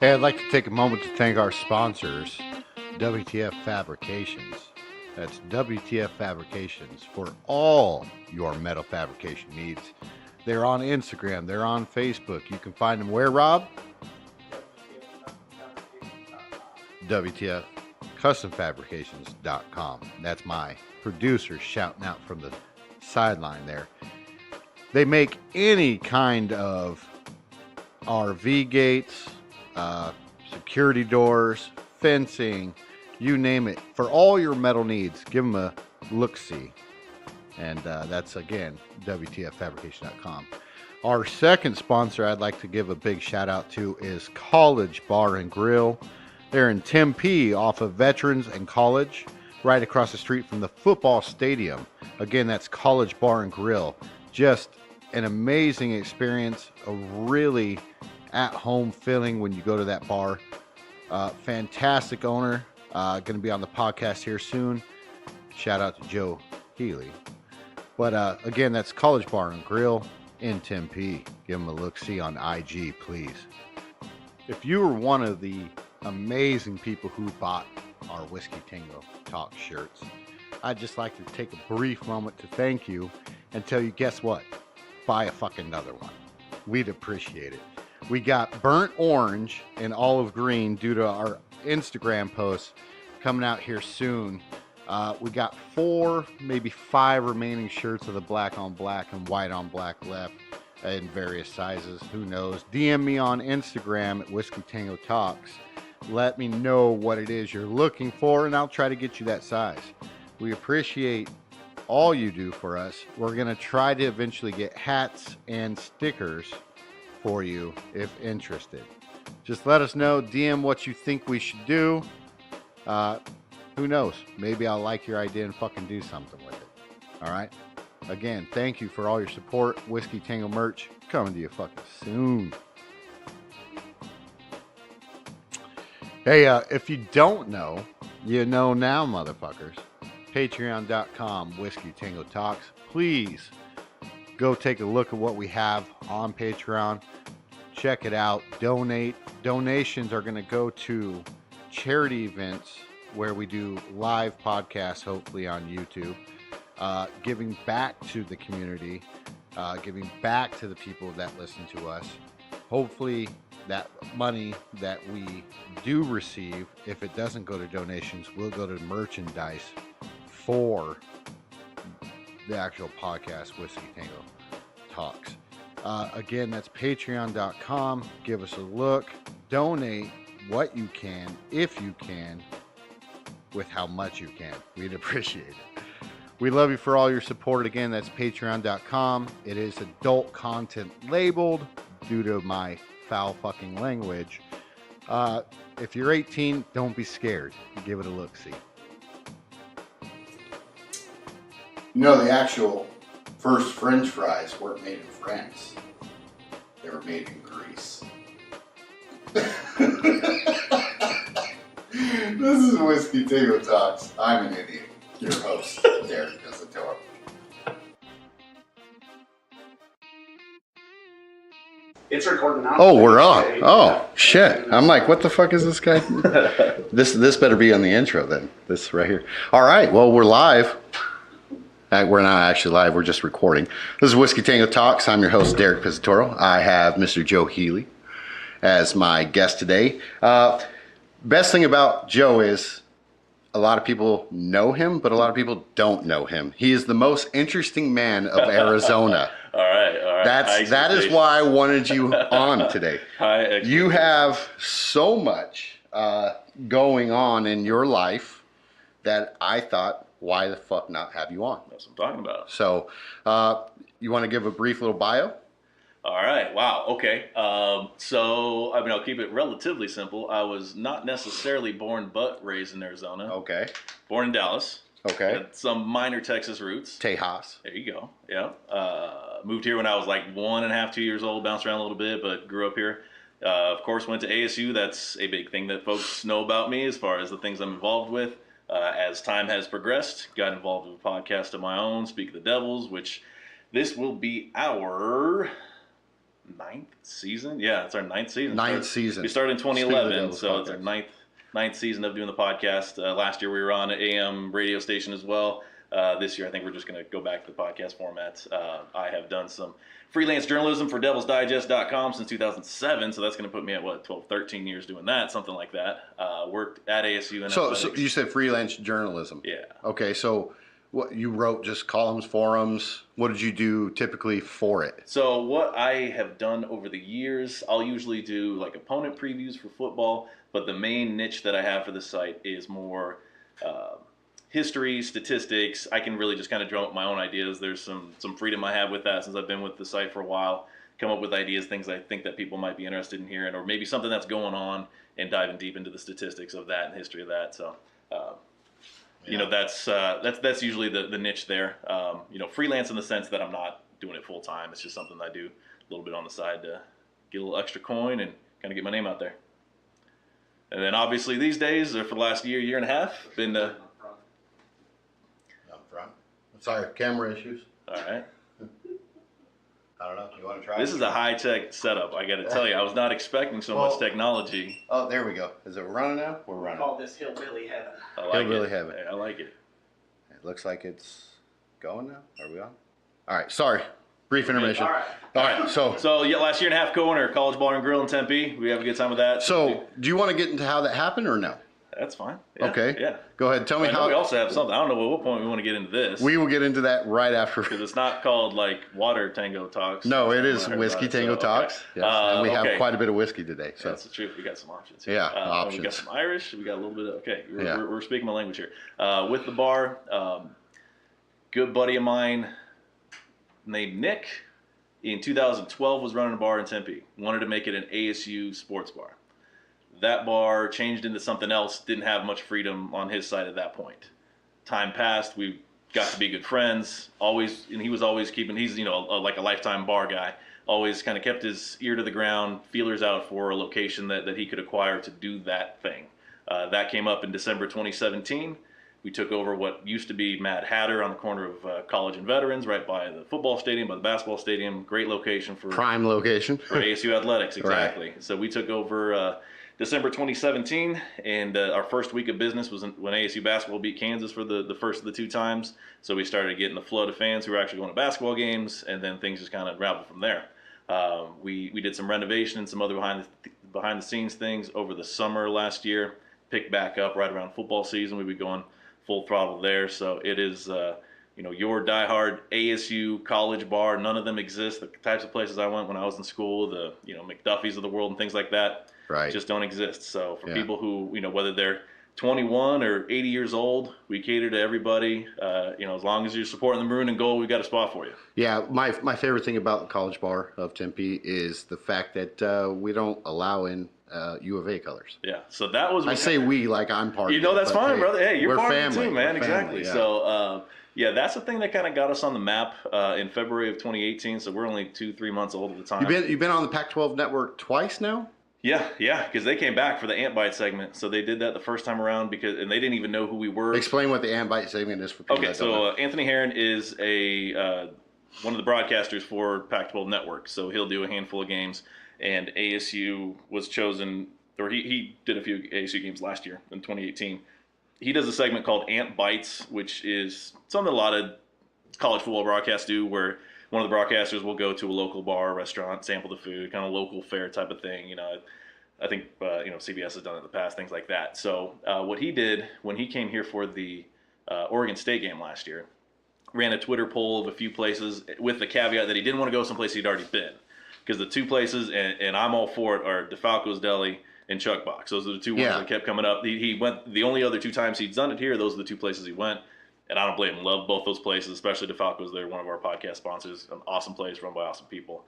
Hey, I'd like to take a moment to thank our sponsors, WTF Fabrications. That's WTF Fabrications for all your metal fabrication needs. They're on Instagram, they're on Facebook. You can find them where, Rob? WTF CustomFabrications.com. That's my producer shouting out from the sideline there. They make any kind of RV gates, security doors, fencing, you name it. For all your metal needs, give them a look-see. And that's, again, WTFFabrication.com. Our second sponsor I'd like to give a big shout-out to is College Bar and Grill. They're in Tempe off of Veterans and College, right across the street from the football stadium. Again, that's College Bar and Grill. Just an amazing experience, a really at-home feeling when you go to that bar. Fantastic owner, going to be on the podcast here soon. Shout out to Joe Healey. But again, that's College Bar and Grill in Tempe. Give them a look-see on IG, please. If you were one of the amazing people who bought our Whiskey Tango Talk shirts, I'd just like to take a brief moment to thank you and tell you, guess what? Buy a fucking another one. We'd appreciate it. We got burnt orange and olive green due to our Instagram posts coming out here soon. We got 4, maybe 5 remaining shirts of the black on black and white on black left in various sizes. Who knows? DM me on Instagram at Whiskey Tango Talks. Let me know what it is you're looking for, and I'll try to get you that size. We appreciate all you do for us. We're going to try to eventually get hats and stickers for you if interested. Just let us know, DM what you think we should do. Who knows? Maybe I'll like your idea and fucking do something with it. All right? Again, thank you for all your support. Whiskey Tango merch coming to you fucking soon. Hey, if you don't know, you know now, motherfuckers. Patreon.com, Whiskey Tango Talks. Please go take a look at what we have on Patreon. Check it out. Donate. Donations are going to go to charity events where we do live podcasts, hopefully on YouTube. Giving back to the community. Giving back to the people that listen to us. Hopefully that money that we do receive, if it doesn't go to donations, will go to merchandise for the actual podcast, Whiskey Tango Talks. Again, that's patreon.com. Give us a look. Donate what you can, if you can, with how much you can. We'd appreciate it. We love you for all your support. Again, that's patreon.com. It is adult content labeled due to my foul fucking language. If you're 18, don't be scared. Give it a look-see. You know, the actual first French fries weren't made in France. They were made in Greece. This is Whiskey Tango Talks. I'm an idiot. Your host, Derek Pesatore. It's recording now. Oh, we're on. Oh, shit. I'm like, what the fuck is this guy? This better be on the intro then. This right here. All right. Well, we're live. We're not actually live. We're just recording. This is Whiskey Tango Talks. I'm your host, Derek Pesatore. I have Mr. Joe Healey as my guest today. Best thing about Joe is a lot of people know him, but a lot of people don't know him. He is the most interesting man of Arizona. All right. That is why I wanted you on today. You have so much going on in your life that I thought, why the fuck not have you on? That's what I'm talking about. So, you want to give a brief little bio? All right. Wow. Okay. So, I mean, I'll keep it relatively simple. I was not necessarily born but raised in Arizona. Okay. Born in Dallas. Okay. Had some minor Texas roots. Tejas. There you go. Yeah. Moved here when I was like 1.5, 2 years old. Bounced around a little bit, but grew up here. Of course, went to ASU. That's a big thing that folks know about me as far as the things I'm involved with. As time has progressed, got involved with a podcast of my own, Speak of the Devils, which this will be our ninth season. Yeah, it's our ninth season. Ninth season. We started in 2011, so it's our ninth season of doing the podcast. Last year we were on an AM radio station as well. This year I think we're just going to go back to the podcast format. I have done some freelance journalism for devilsdigest.com since 2007, so that's going to put me at 12, 13 years doing that, something like that. Worked at ASU and so you said freelance journalism. Yeah. Okay, so what you wrote, just columns, forums. What did you do typically for it? So what I have done over the years, I'll usually do like opponent previews for football, but the main niche that I have for the site is more history, statistics. I can really just kind of drum up my own ideas. There's some freedom I have with that since I've been with the site for a while. Come up with ideas, things I think that people might be interested in hearing, or maybe something that's going on, and diving deep into the statistics of that and history of that. So, you know, that's usually the niche there. You know, freelance in the sense that I'm not doing it full time. It's just something I do a little bit on the side to get a little extra coin and kind of get my name out there. And then obviously these days, or for the last year and a half, been Front. Sorry, camera issues. all right. I don't know. You want to try? This is a high-tech setup. I got to tell you, I was not expecting so much technology. Oh, there we go. Is it running now? We're We running. call this hillbilly heaven. I like Hillbilly it. heaven. I like it. It looks like it's going now. Are we on? All right. Sorry. Brief intermission. All right. All right. So yeah, last year and a half co-owner, College Bar and Grill in Tempe. We have a good time with that. So do you want to get into how that happened or no? That's fine. Yeah, Okay. Yeah. Go ahead. Tell me I know how. we also have something. I don't know at what point we want to get into this. We will get into that right after. Because it's not called like water tango talks. No, it is I heard whiskey about it, tango so, talks. okay. Yes. And we have okay. quite a bit of whiskey today. So That's the truth. We got some options here. Yeah, We got options. some Irish. We got a little bit of, okay. Yeah. We're speaking my language here. With the bar, good buddy of mine named Nick in 2012 was running a bar in Tempe. Wanted to make it an ASU sports bar. That bar changed into something else, didn't have much freedom on his side at that point. Time passed, we got to be good friends, always, and he was always keeping, he's, you know, like a lifetime bar guy, always kind of kept his ear to the ground, feelers out for a location that he could acquire to do that thing. That came up in December 2017. We took over what used to be Mad Hatter on the corner of College and Veterans, right by the football stadium, by the basketball stadium. Great location for prime location for ASU athletics, exactly. Right. So we took over December 2017, and our first week of business was when ASU basketball beat Kansas for the first of the two times. So we started getting the flood of fans who were actually going to basketball games, and then things just kind of unraveled from there. We did some renovation and some other behind the scenes things over the summer last year. Picked back up right around football season. We'd be going full throttle there. So it is, you know, your diehard ASU college bar. None of them exist. The types of places I went when I was in school, the, you know, McDuffie's of the world and things like that, right. just don't exist. So for Yeah. people who, you know, whether they're 21 or 80 years old, we cater to everybody. You know, as long as you're supporting the maroon and gold, we've got a spot for you. Yeah, my favorite thing about the College Bar of Tempe is the fact that we don't allow in U of A colors. Yeah. So that was. I say we like I'm part of it. You know, that's but fine, hey, brother. Hey, you're we're part family. of it too, man. We're Exactly. family, yeah. So, yeah, that's the thing that kind of got us on the map in February of 2018. So we're only 2-3 months old at the time. You've been on the Pac-12 network twice now? Yeah, because they came back for the Ant Bite segment. So they did that the first time around and they didn't even know who we were. Explain what the Ant Bite segment is for people Okay, that don't know. so Anthony Herron is one of the broadcasters for Pac-12 Network. So he'll do a handful of games, and ASU was chosen, or he did a few ASU games last year in 2018. He does a segment called Ant Bites, which is something a lot of college football broadcasts do, where one of the broadcasters will go to a local bar or restaurant, sample the food, kind of local fare type of thing. You know, I think you know, CBS has done it in the past, things like that. So what he did when he came here for the Oregon State game last year, ran a Twitter poll of a few places with the caveat that he didn't want to go someplace he'd already been, because the two places, and I'm all for it, are DeFalco's Deli and Chuck Box. Those are the two ones that kept coming up. He went the only other two times he'd done it here. Those are the two places he went. And I don't blame him. Love both those places, especially DeFalco's. They're one of our podcast sponsors. An awesome place run by awesome people.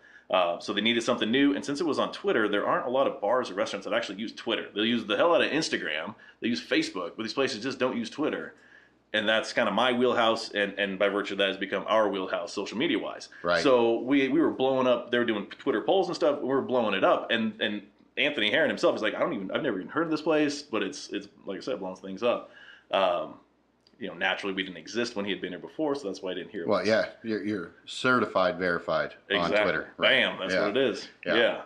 So they needed something new. And since it was on Twitter, there aren't a lot of bars or restaurants that actually use Twitter. They'll use the hell out of Instagram. They use Facebook. But these places just don't use Twitter. And that's kind of my wheelhouse. And by virtue of that has become our wheelhouse social media wise. Right. So we were blowing up. They were doing Twitter polls and stuff. We were blowing it up. And Anthony Herron himself is like, I've never even heard of this place. But it's like I said, blowing things up. naturally we didn't exist when he had been here before, so that's why I didn't hear. Well, yeah, you're certified, verified exactly. on Twitter. Right? Bam, that's what it is. Yeah.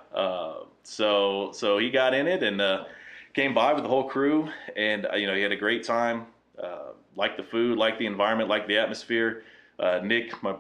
So he got in it and came by with the whole crew, and he had a great time. Liked the food, liked the environment, liked the atmosphere. Nick, my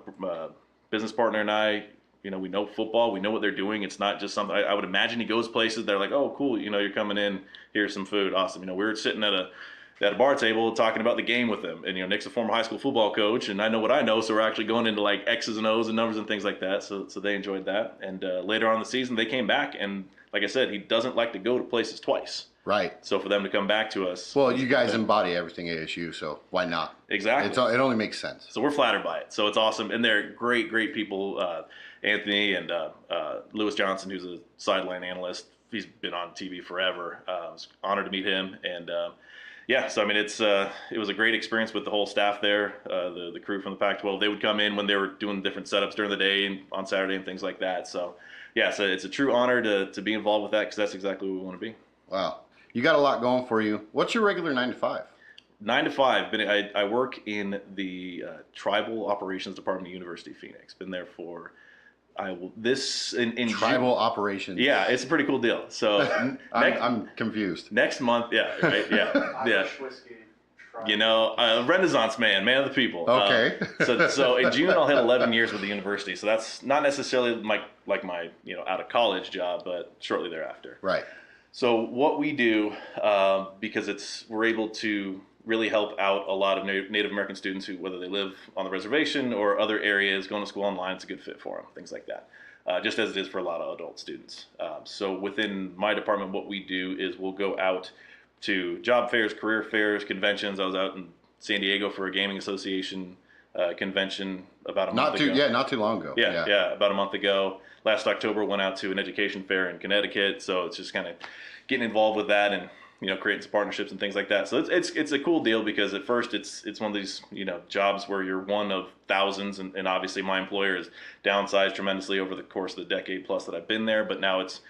business partner, and I, we know football. We know what they're doing. It's not just something. I would imagine he goes places. They're like, oh, cool. You're coming in. Here's some food. Awesome. We were sitting at a bar table talking about the game with them. And Nick's a former high school football coach, and I know what I know. So we're actually going into like X's and O's and numbers and things like that. So they enjoyed that. And later on in the season, they came back, and like I said, he doesn't like to go to places twice. Right. So for them to come back to us. Well, you guys embody everything ASU, so why not? Exactly. It only makes sense. So we're flattered by it. So it's awesome. And they're great, great people. Anthony and Lewis Johnson, who's a sideline analyst. He's been on TV forever. I was honored to meet him. And so it was a great experience with the whole staff there, the crew from the Pac-12. They would come in when they were doing different setups during the day and on Saturday and things like that. So so it's a true honor to be involved with that, because that's exactly what we want to be. Wow. You got a lot going for you. What's your regular 9 to 5? 9 to 5. I work in the Tribal Operations Department of University of Phoenix. Been there for in Tribal June. Operations. Yeah, it's a pretty cool deal. So I'm confused. Next month, right, Irish whiskey. A Renaissance man of the people. Okay. So in June I'll hit 11 years with the university. So that's not necessarily my out of college job, but shortly thereafter. Right. So what we do, because we're able to really help out a lot of Native American students who, whether they live on the reservation or other areas, going to school online, it's a good fit for them, things like that, just as it is for a lot of adult students. So within my department, what we do is we'll go out to job fairs, career fairs, conventions. I was out in San Diego for a gaming association convention about a month ago. Not too long ago. Yeah, about a month ago. Last October, went out to an education fair in Connecticut. So it's just kind of getting involved with that and creating some partnerships and things like that. So it's a cool deal, because at first it's one of these jobs where you're one of thousands, and obviously my employer has downsized tremendously over the course of the decade plus that I've been there. But now it's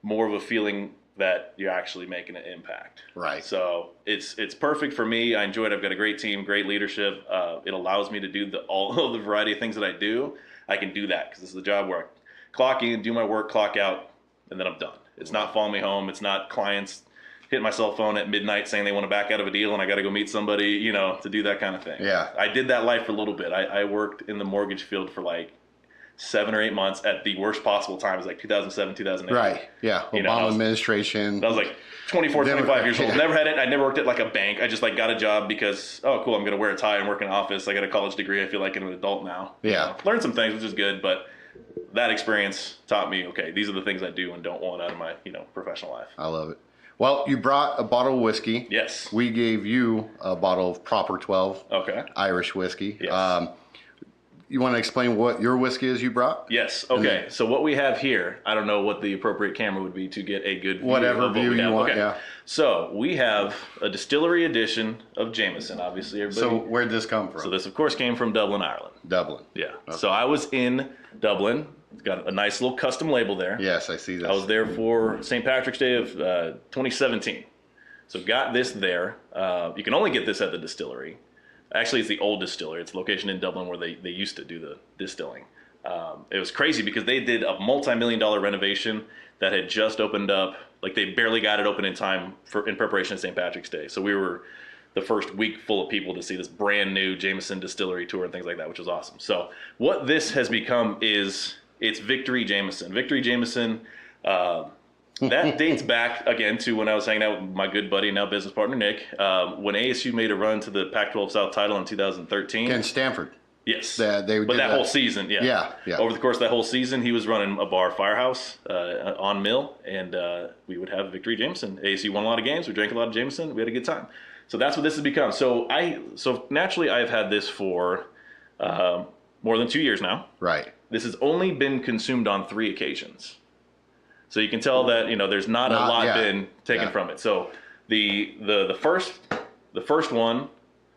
more of a feeling that you're actually making an impact. Right. So it's perfect for me. I enjoy it. I've got a great team, great leadership. It allows me to do all of the variety of things that I do. I can do that because this is a job where I clock in, do my work, clock out, and then I'm done. It's not follow me home. It's not clients hitting my cell phone at midnight saying they want to back out of a deal and I got to go meet somebody, to do that kind of thing. Yeah. I did that life for a little bit. I worked in the mortgage field for like 7 or 8 months at the worst possible times, like 2007, 2008. Right. Yeah. Obama administration. I was like 24, 25 years old. Never had it. I never worked at like a bank. I just got a job because, oh, cool, I'm going to wear a tie and work in an office. I got a college degree. I feel like I'm an adult now. Yeah. Learned some things, which is good, but that experience taught me, okay, these are the things I do and don't want out of my, professional life. I love it. Well, you brought a bottle of whiskey. Yes. We gave you a bottle of Proper 12 Irish whiskey. Yes. You want to explain what your whiskey is you brought? Yes. Okay. So what we have here, I don't know what the appropriate camera would be to get a good view whatever of what view we have. you want. Okay. Yeah. So we have a distillery edition of Jameson. Obviously, everybody. So where'd this come from? So this, of course, came from Dublin, Ireland. Dublin. Yeah. Okay. So I was in Dublin. It's got a nice little custom label there. Yes, I see this. I was there for St. Patrick's Day of 2017. So got this there. You can only get this at the distillery. Actually, it's the old distillery. It's a location in Dublin where they used to do the distilling. It was crazy because they did a multi-million-dollar renovation that had just opened up. Like they barely got it open in time in preparation of St. Patrick's Day. So we were the first week full of people to see this brand new Jameson distillery tour and things like that, which was awesome. So what this has become is it's Victory Jameson. Victory Jameson. That dates back, again, to when I was hanging out with my good buddy, now business partner, Nick, when ASU made a run to the Pac-12 South title in 2013. Against Stanford. Yes. But that whole season, Yeah. Over the course of that whole season, he was running a bar, Firehouse, on Mill, and we would have Victory Jameson. ASU won a lot of games. We drank a lot of Jameson. We had a good time. So that's what this has become. So naturally, I've had this for more than 2 years now. Right. This has only been consumed on 3 occasions. So you can tell that there's not a lot been taken from it. So the first one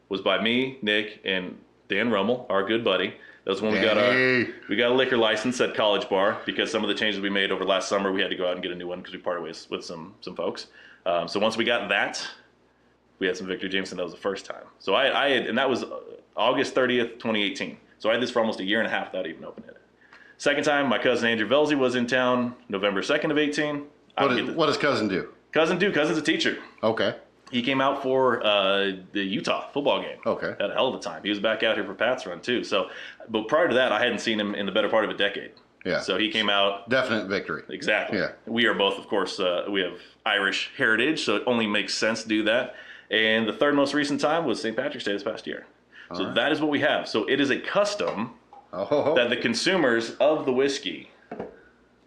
was by me, Nick, and Dan Rummel, our good buddy. That was when we got a liquor license at College Bar because some of the changes we made over last summer, we had to go out and get a new one because we parted ways with some folks. So once we got that, we had some Victory Jameson. That was the first time. So I had, and that was August 30th, 2018. So I had this for almost a year and a half without even opening it. Second time, my cousin Andrew Velzy was in town, November 2nd of 18. What does cousin do? Cousin's a teacher. Okay. He came out for the Utah football game. Okay. Had a hell of a time. He was back out here for Pat's run too. So, but prior to that, I hadn't seen him in the better part of a decade. Yeah. So he came out. Definite victory. Exactly. Yeah. We are both, of course, we have Irish heritage, so it only makes sense to do that. And the third most recent time was St. Patrick's Day this past year. So right. That is what we have. So it is a custom that the consumers of the whiskey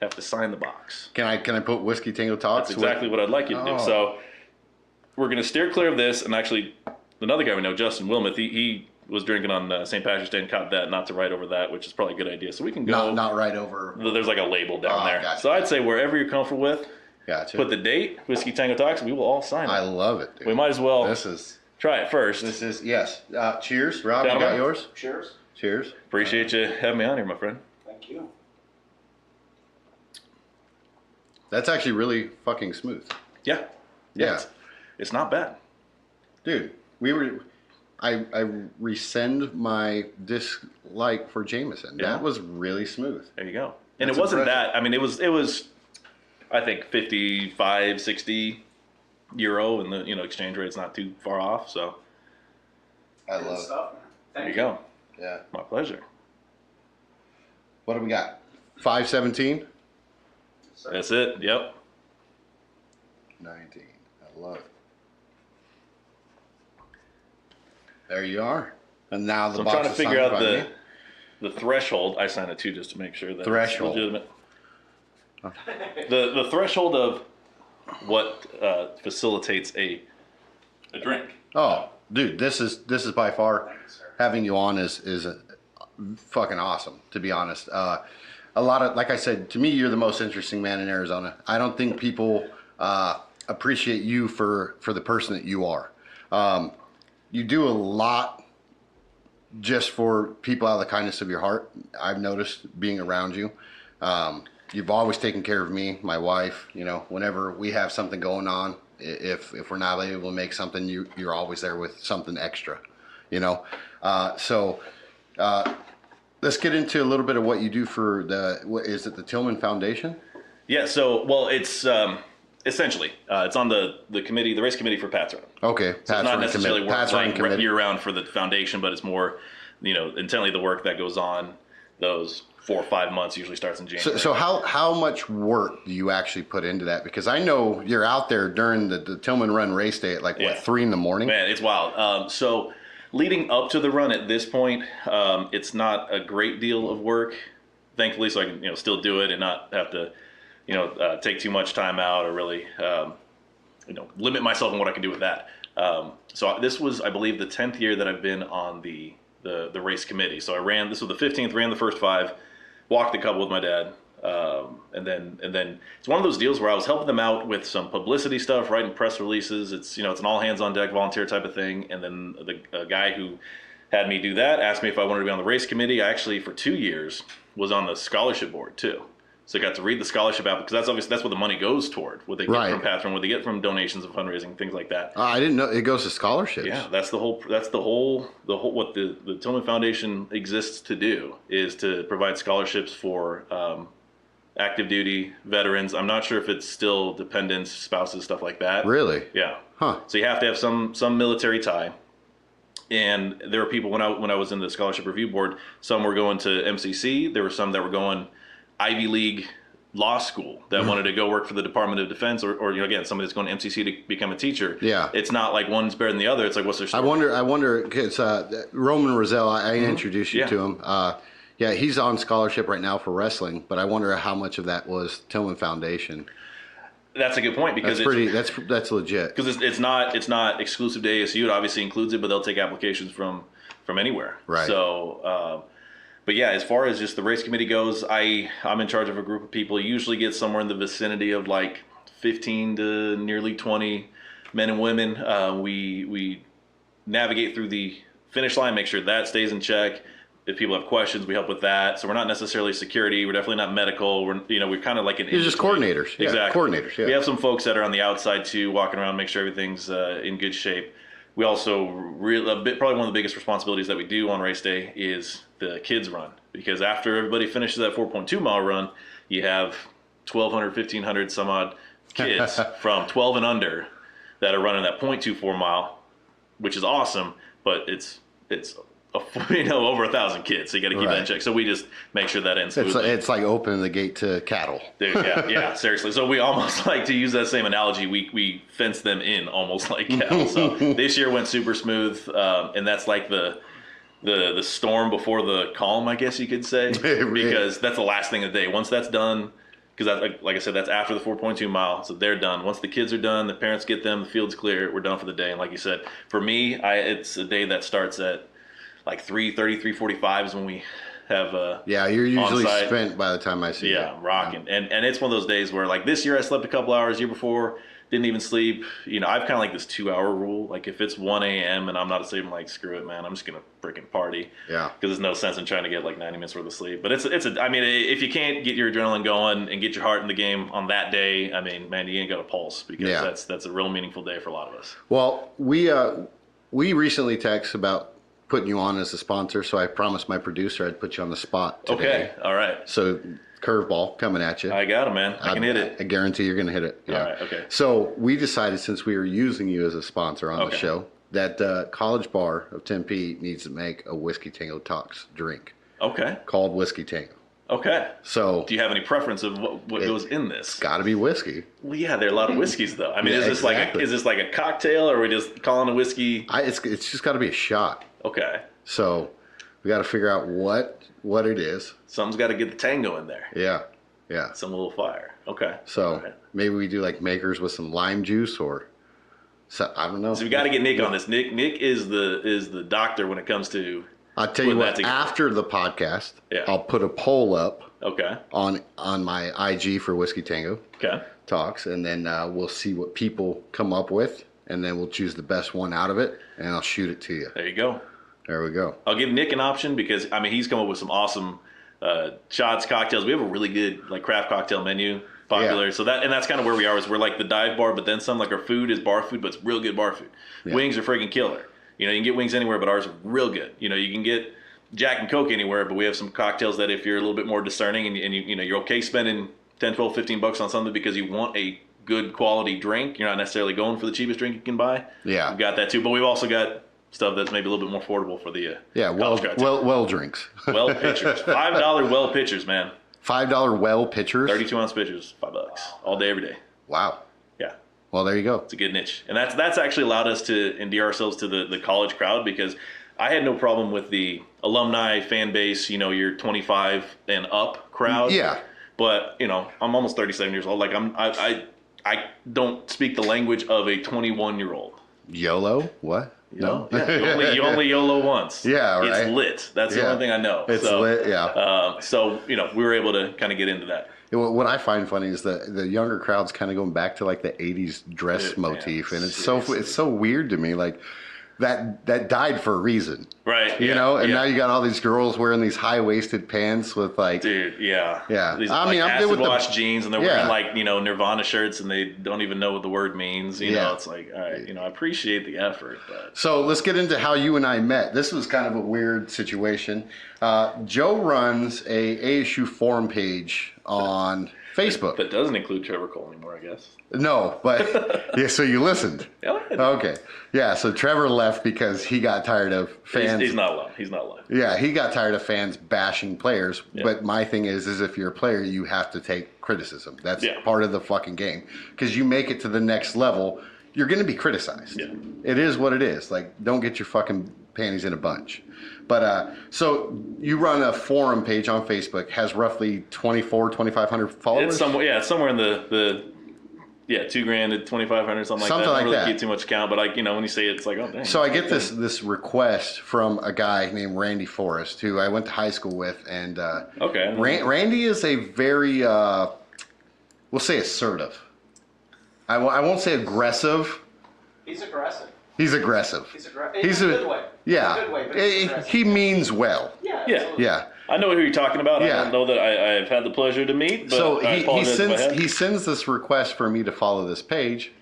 have to sign the box. Can I put Whiskey Tango Talks? That's exactly what I'd like you to do. So we're going to steer clear of this. And actually, another guy we know, Justin Wilmoth, he was drinking on St. Patrick's Day and caught that not to write over that, which is probably a good idea. So we can go. Not right over. There's like a label down there. Gotcha. So I'd say wherever you're comfortable with, gotcha. Put the date, Whiskey Tango Talks, we will all sign it. I love it, dude. We might as well try it first. This is, yes. Cheers. Rob, Gentlemen. You got yours? Cheers. Cheers. Appreciate you having me on here, my friend. Thank you. That's actually really fucking smooth. Yeah. It's not bad. Dude, I rescind my dislike for Jameson. Yeah. That was really smooth. There you go. And That's it wasn't impressive. that. I mean, it was I think 55, 60 euro, and the exchange rate's not too far off. So I Good love it. stuff, man. there you go. Yeah. My pleasure. What do we got? 517? That's it. Yep. 19. I love it. There you are. And now the So I'm box trying to is figure signed out by me. the threshold. I signed it too, just to make sure that Threshold. it's legitimate. The threshold of what facilitates a drink. Oh, dude, this is by far Thank you, sir. having you on is fucking awesome, to be honest. A lot of, like I said, to me, you're the most interesting man in Arizona. I don't think people appreciate you for the person that you are. You do a lot just for people out of the kindness of your heart. I've noticed being around you. You've always taken care of me, my wife. Whenever we have something going on, if we're not able to make something, you're always there with something extra. So let's get into a little bit of what you do for is it the Tillman Foundation? Yeah. So it's essentially it's on the committee, the race committee for Pat's Run. Okay, So it's not necessarily work year round for the foundation, but it's more, intently the work that goes on those 4 or 5 months usually starts in January. So how much work do you actually put into that? Because I know you're out there during the Tillman Run race day at 3 in the morning? Man, it's wild. So leading up to the run at this point, it's not a great deal of work, thankfully, so I can still do it and not have to take too much time out or really limit myself on what I can do with that. So this was, I believe, the 10th year that I've been on the race committee. So this was the 15th, ran the first 5, walked a couple with my dad. And then it's one of those deals where I was helping them out with some publicity stuff, writing press releases. It's it's an all hands on deck volunteer type of thing. And then the guy who had me do that asked me if I wanted to be on the race committee. I actually for 2 years was on the scholarship board too. So I got to read the scholarship out because that's what the money goes toward. What they get from Patron, what they get from donations and fundraising, things like that. I didn't know it goes to scholarships. Yeah, that's the whole what the Tillman Foundation exists to do is to provide scholarships for active duty veterans. I'm not sure if it's still dependents, spouses, stuff like that. Really? Yeah. Huh. So you have to have some military tie. And there were people when I was in the scholarship review board, some were going to MCC, there were some that were going Ivy League law school that wanted to go work for the Department of Defense or again, somebody that's going to MCC to become a teacher. Yeah. It's not like one's better than the other. It's like, what's their story? I wonder, because Roman Roselle, I introduced you to him. Yeah, he's on scholarship right now for wrestling, but I wonder how much of that was Tillman Foundation. That's a good point because that's legit. Because it's not exclusive to ASU. It obviously includes it, but they'll take applications from anywhere. Right. So, but yeah, as far as just the race committee goes, I'm in charge of a group of people. Usually get somewhere in the vicinity of 15 to nearly 20 men and women. We navigate through the finish line, make sure that stays in check. if people have questions, we help with that. So we're not necessarily security. We're definitely not medical. We're kind of like an. You're just coordinators. Yeah, exactly. Coordinators. Yeah. We have some folks that are on the outside too, walking around, make sure everything's in good shape. We also probably one of the biggest responsibilities that we do on race day is the kids run, because after everybody finishes that 4.2 mile run, you have 1,200, 1,500 some odd kids from 12 and under that are running that 0.24 mile, which is awesome, but it's over 1,000 kids, so you got to keep that in check. So we just make sure that ends smoothly. It's like opening the gate to cattle. Dude, yeah, seriously. So we almost like to use that same analogy. We fence them in almost like cattle. So this year went super smooth, and that's like the storm before the calm, I guess you could say, because that's the last thing of the day. Once that's done, because like I said, that's after the 4.2 mile, so they're done. Once the kids are done, the parents get them, the field's clear, we're done for the day. And like you said, for me, it's a day that starts at like 3:30, 3:45 is when we have you're usually on-site. spent by the time I see you. Yeah, rocking. And it's one of those days where, like, this year I slept a couple hours, year before didn't even sleep. I've kind of like this 2-hour rule. Like, if it's 1 a.m. and I'm not asleep, I'm like, screw it, man, I'm just gonna freaking party. Yeah, because there's no sense in trying to get like 90 minutes worth of sleep. But I mean, if you can't get your adrenaline going and get your heart in the game on that day, I mean, man, you ain't got a pulse, because that's a real meaningful day for a lot of us. Well, we recently texted about putting you on as a sponsor, so I promised my producer I'd put you on the spot today. Okay, all right. So curveball coming at you. I got it, man. I can hit it. I guarantee you're going to hit it. Yeah. All right, okay. So we decided, since we were using you as a sponsor on the show, that College Bar of Tempe needs to make a Whiskey Tango Talks drink. Okay. Called Whiskey Tango. Okay. So do you have any preference of what goes in this? It's got to be whiskey. Well, yeah, there are a lot of whiskeys though. I mean, is this like a cocktail, or are we just calling it whiskey? It's just got to be a shot. Okay. So we got to figure out what it is. Something's got to get the tango in there. Yeah. Some little fire. Okay. So maybe we do like makers with some lime juice, or I don't know. So we got to get Nick on this. Nick is the doctor when it comes to. I'll tell you what. After the podcast, I'll put a poll up. Okay. On my IG for Whiskey Tango. Okay. Talks, and then we'll see what people come up with, and then we'll choose the best one out of it, and I'll shoot it to you. There you go. There we go. I'll give Nick an option, because I mean, he's come up with some awesome shots, cocktails. We have a really good like craft cocktail menu, popular. Yeah. So that's kind of where we are. Is we're like the dive bar, but then some. Like, our food is bar food, but it's real good bar food. Yeah. Wings are freaking killer. You can get wings anywhere, but ours are real good. You can get Jack and Coke anywhere, but we have some cocktails that if you're a little bit more discerning and you're okay spending 10, 12, 15 bucks on something because you want a good quality drink, you're not necessarily going for the cheapest drink you can buy. Yeah, we've got that too, but we've also got stuff that's maybe a little bit more affordable for the well drinks. Well pitchers, $5 well pitchers, man. $5 well pitchers. 32-ounce pitchers, $5 all day, every day. Wow. Yeah. Well, there you go. It's a good niche, and that's actually allowed us to endear ourselves to the college crowd, because I had no problem with the alumni fan base, your 25 and up crowd. Yeah. But, I'm almost 37 years old. Like, I don't speak the language of a 21-year-old. YOLO? What? No. Yeah. You only YOLO once. Yeah, right. It's lit. That's the only thing I know. It's lit, yeah. So, we were able to kind of get into that. What I find funny is the younger crowd's kind of going back to like the 80s dress motif, and it's so weird to me. Like, that died for a reason, right? Now you got all these girls wearing these high-waisted pants with like, dude, yeah. These, acid wash jeans, and they're wearing like Nirvana shirts, and they don't even know what the word means. It's like, all right, I appreciate the effort, but. So let's get into how you and I met. This was kind of a weird situation. Joe runs a ASU forum page on Facebook. That doesn't include Trevor Cole anymore, I guess. No, but yeah. So you listened. Yeah. Okay. Yeah. So Trevor left because he got tired of fans. He's not alone. Yeah, he got tired of fans bashing players. Yeah. But my thing is if you're a player, you have to take criticism. That's part of the fucking game. Because you make it to the next level, you're going to be criticized. Yeah. It is what it is. Like, don't get your fucking panties in a bunch. But so you run a forum page on Facebook, has roughly 2,500 followers. It's somewhere in the $2,000 to 2,500, something like that. I don't really keep too much count, but when you say it, it's like, oh dang. So I get this request from a guy named Randy Forrest, who I went to high school with, and Randy is a very we'll say assertive. I won't say aggressive. He's aggressive. He's aggressive. He's in a good way. Yeah. In a good way, but he's aggressive. He means well. Yeah. Yeah. Absolutely. Yeah. I know who you're talking about. Yeah. I don't know that I've had the pleasure to meet, but So I apologize if I have. he sends this request for me to follow this page.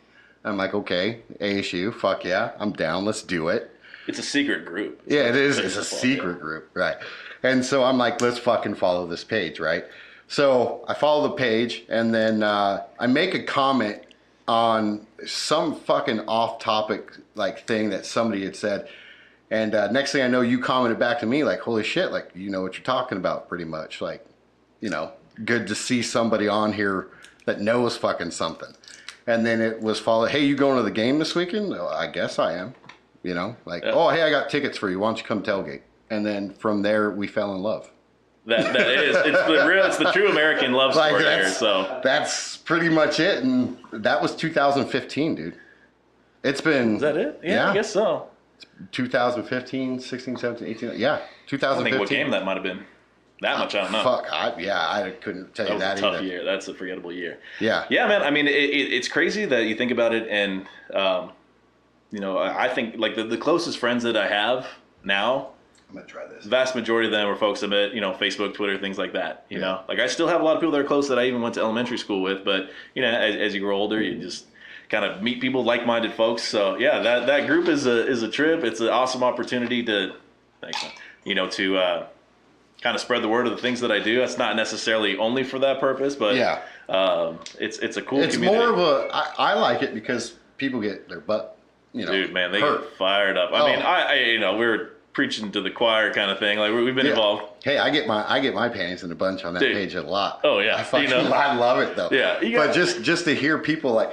I'm like, okay, ASU, fuck yeah, I'm down. Let's do it. It's a secret group. Yeah, it is. It's a secret group, right? And so I'm like, let's fucking follow this page, right? So I follow the page, and then I make a comment on some fucking off-topic like thing that somebody had said, and next thing I know, you commented back to me like, "Holy shit! Like, you know what you're talking about, pretty much. Like, you know, good to see somebody on here that knows fucking something." And then it was followed, "Hey, you going to the game this weekend?" "Oh, I guess I am." You know, like, "Oh, hey, I got tickets for you. Why don't you come tailgate?" And then from there, we fell in love. That is, it's the true American love Like, story that's- here. So That's pretty much it. And that was 2015, dude. It's been. is that it? Yeah, I guess so. 2015, 16, 17, 18. Yeah, I don't 2015. think what game that might have been. That much I don't know. Fuck, I couldn't tell That you was that a tough either. year. That's a forgettable year. Yeah. Yeah, man. I mean, it's crazy that you think about it, and you know, I think like the closest friends that I have now, I'm gonna try this. the vast majority of them are folks I met, you know, Facebook, Twitter, things like that. You know, like I still have a lot of people that are close that I even went to elementary school with, but you know, as you grow older, you just kind of meet people, like-minded folks. So yeah, that group is a trip. It's an awesome opportunity to, thanks, man, you know, to kind of spread the word of the things that I do. That's not necessarily only for that purpose, but Yeah. it's a cool It's community. more of a. I like it because people get their butt, you know, Dude, man, they hurt. get fired up. I Oh. mean, I you know, we're preaching to the choir kind of thing. Like we've been Yeah. involved. Hey, I get my panties in a bunch on that Dude. page a lot. Oh, yeah. I fucking You know? I love it though. Yeah, you but got- just to hear people like,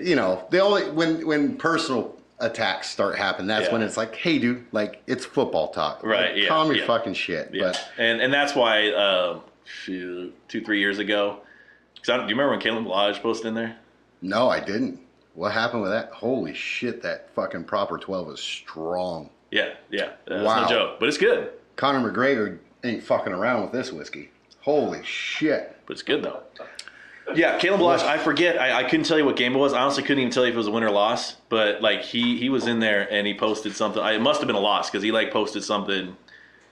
you know, they only when personal attacks start happening, that's Yeah. when it's like, hey, dude, like it's football talk. Right, Like, yeah, calm your yeah. fucking shit. Yeah, But and that's why 2-3 years ago. Do you remember when Caleb Lodge posted in there? no, I didn't. What happened with that? Holy shit, that fucking proper 12 is strong. Yeah, that's Wow. no joke, but it's good. Conor McGregor ain't fucking around with this whiskey. Holy shit. But it's good though. Yeah, Caleb Lodge. I forget. I couldn't tell you what game it was. I honestly couldn't even tell you if it was a win or loss. But like he was in there and he posted something. It must have been a loss because he like posted something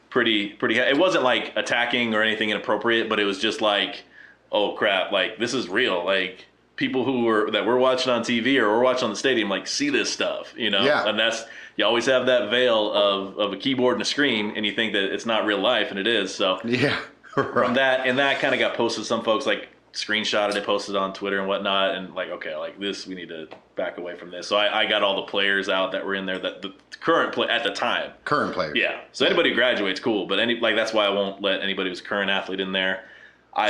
pretty. It wasn't like attacking or anything inappropriate, but it was just like, oh crap, like this is real. Like people that we're watching on TV or we're watching on the stadium like see this stuff, you know. Yeah. And that's, you always have that veil of a keyboard and a screen, and you think that it's not real life, and it is. So Yeah. from that, and that kind of got posted. Some folks like screenshotted it, posted on Twitter and whatnot, and like, okay, like this, we need to back away from this. So I got all the players out that were in there, that the current play at the time. Current player. Yeah. So anybody who graduates, cool. But that's why I won't let anybody who's a current athlete in there.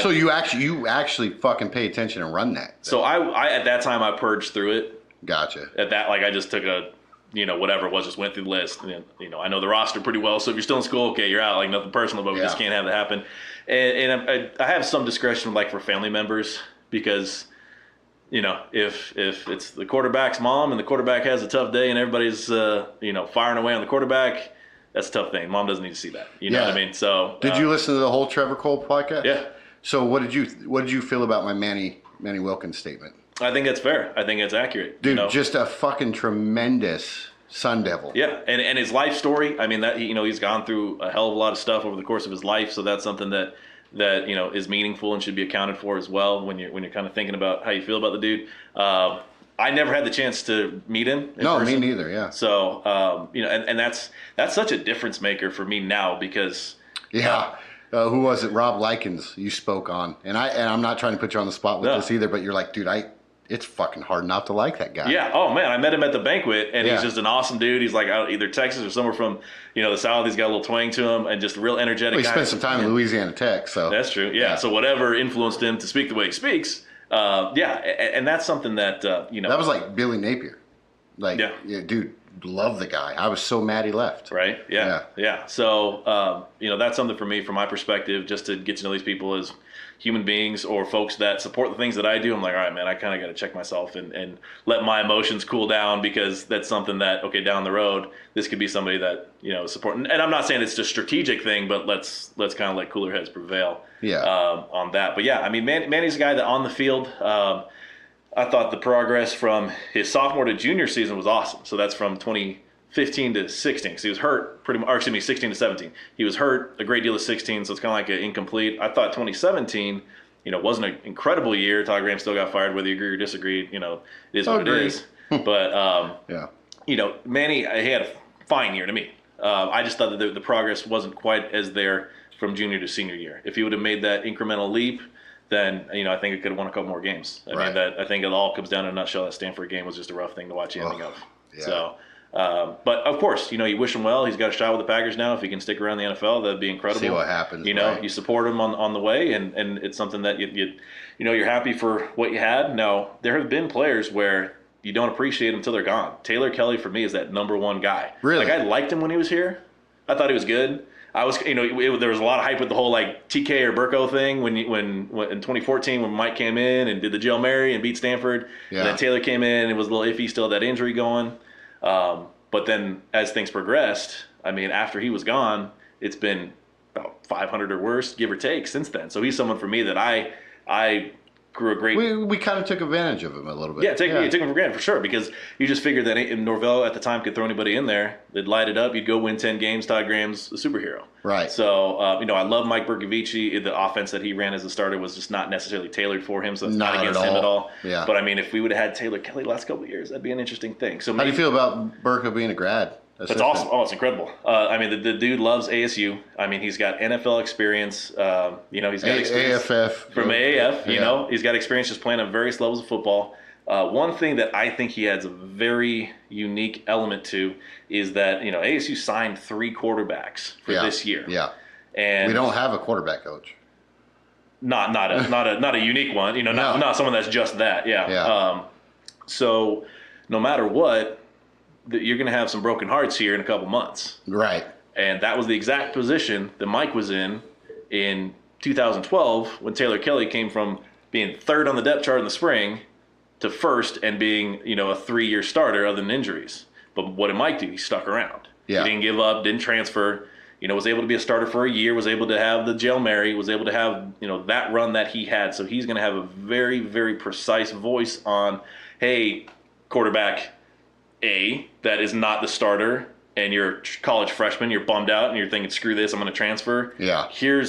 So you actually fucking pay attention and run that. So I at that time I purged through it. Gotcha. At that, like I just took a, you know, whatever it was, just went through the list. And, you know, I know the roster pretty well. So if you're still in school, okay, you're out. Like nothing personal, but we just Yeah. can't have that happen. And I have some discretion, like for family members, because, you know, if it's the quarterback's mom and the quarterback has a tough day and everybody's you know, firing away on the quarterback, that's a tough thing. Mom doesn't need to see that. You know Yeah. what I mean? So Did you listen to the whole Trevor Cole podcast? Yeah. So what did you feel about my Manny Wilkins statement? I think that's fair. I think it's accurate. Dude, you know? just a fucking tremendous Sun Devil. Yeah, and his life story. I mean, that, you know, he's gone through a hell of a lot of stuff over the course of his life, so that's something that you know is meaningful and should be accounted for as well when you're kind of thinking about how you feel about the dude. I never had the chance to meet him. No, person. me neither. Yeah. So you know, and that's such a difference maker for me now because Yeah. Who was it? Rob Likens you spoke on, and I'm not trying to put you on the spot with No. this either, but you're like, dude, it's fucking hard not to like that guy. yeah, oh man, I met him at the banquet, and Yeah. he's just an awesome dude. He's like out either Texas or somewhere from, you know, the South. He's got a little twang to him, and just a real energetic Well, he guy. spent some time in Louisiana Tech, so That's true. Yeah. So whatever influenced him to speak the way he speaks, yeah, and that's something that you know. that was like Billy Napier. Like, Yeah. dude, love the guy. I was so mad he left. right. Yeah. So you know, that's something for me, from my perspective, just to get to know these people as human beings or folks that support the things that I do. I'm like, all right, man, I kind of got to check myself and let my emotions cool down, because that's something that, okay, down the road, this could be somebody that, you know, is supporting. And I'm not saying it's a strategic thing, but let's kind of let cooler heads prevail Yeah. on that. But yeah, I mean, Manny's a guy that on the field, I thought the progress from his sophomore to junior season was awesome. So that's from 2015 to 16. Because he was hurt pretty much, or excuse me, 16 to 17. He was hurt a great deal of 16, so it's kind of like an incomplete. I thought 2017, wasn't an incredible year. Todd Graham still got fired, whether you agree or disagree. It is what it is. But, Manny, he had a fine year to me. I just thought that the progress wasn't quite as there from junior to senior year. If he would have made that incremental leap, then I think it could have won a couple more games. I think it all comes down in a nutshell. That Stanford game was just a rough thing to watch the ending of. Yeah. So, but of course, you wish him well. He's got a shot with the Packers now. If he can stick around the NFL, that'd be incredible. See what happens. You support him on the way, and it's something that you're happy for what you had. Now, there have been players where you don't appreciate them until they're gone. Taylor Kelly for me is that number one guy. Really? Like, I liked him when he was here. I thought he was good. I was, there was a lot of hype with the whole like TK or Burko thing when in 2014 when Mike came in and did the Hail Mary and beat Stanford. Yeah. And then Taylor came in and it was a little iffy, still had that injury going. But then as things progressed, after he was gone, it's been about 500 or worse, give or take, since then. So he's someone for me that I grew a great. We kind of took advantage of him a little bit. Yeah, you took him for granted for sure, because you just figured that Norvell at the time could throw anybody in there. They'd light it up. You'd go win 10 games. Todd Graham's a superhero. Right. So I love Mike Bercovici. The offense that he ran as a starter was just not necessarily tailored for him, so it's not against him at all. Yeah. But if we would have had Taylor Kelly the last couple of years, that'd be an interesting thing. So how do you feel about Burko being a grad? That's awesome. Oh, it's incredible. The dude loves ASU. He's got NFL experience. He's got experience AFF from AAF. He's got experience just playing on various levels of football. One thing that I think he adds a very unique element to is that ASU signed 3 quarterbacks for this year. Yeah, and we don't have a quarterback coach. Not a unique one. Not someone that's just that. Yeah. Yeah. So no matter what, you're going to have some broken hearts here in a couple months. Right. And that was the exact position that Mike was in 2012 when Taylor Kelly came from being 3rd on the depth chart in the spring to 1st and being, a 3-year starter other than injuries. But what did Mike do? He stuck around. Yeah. He didn't give up, didn't transfer, was able to be a starter for a year, was able to have the Hail Mary, was able to have, that run that he had. So he's going to have a very, very precise voice on, hey, quarterback A, that is not the starter, and you're a college freshman, you're bummed out, and you're thinking, screw this, I'm going to transfer. Yeah.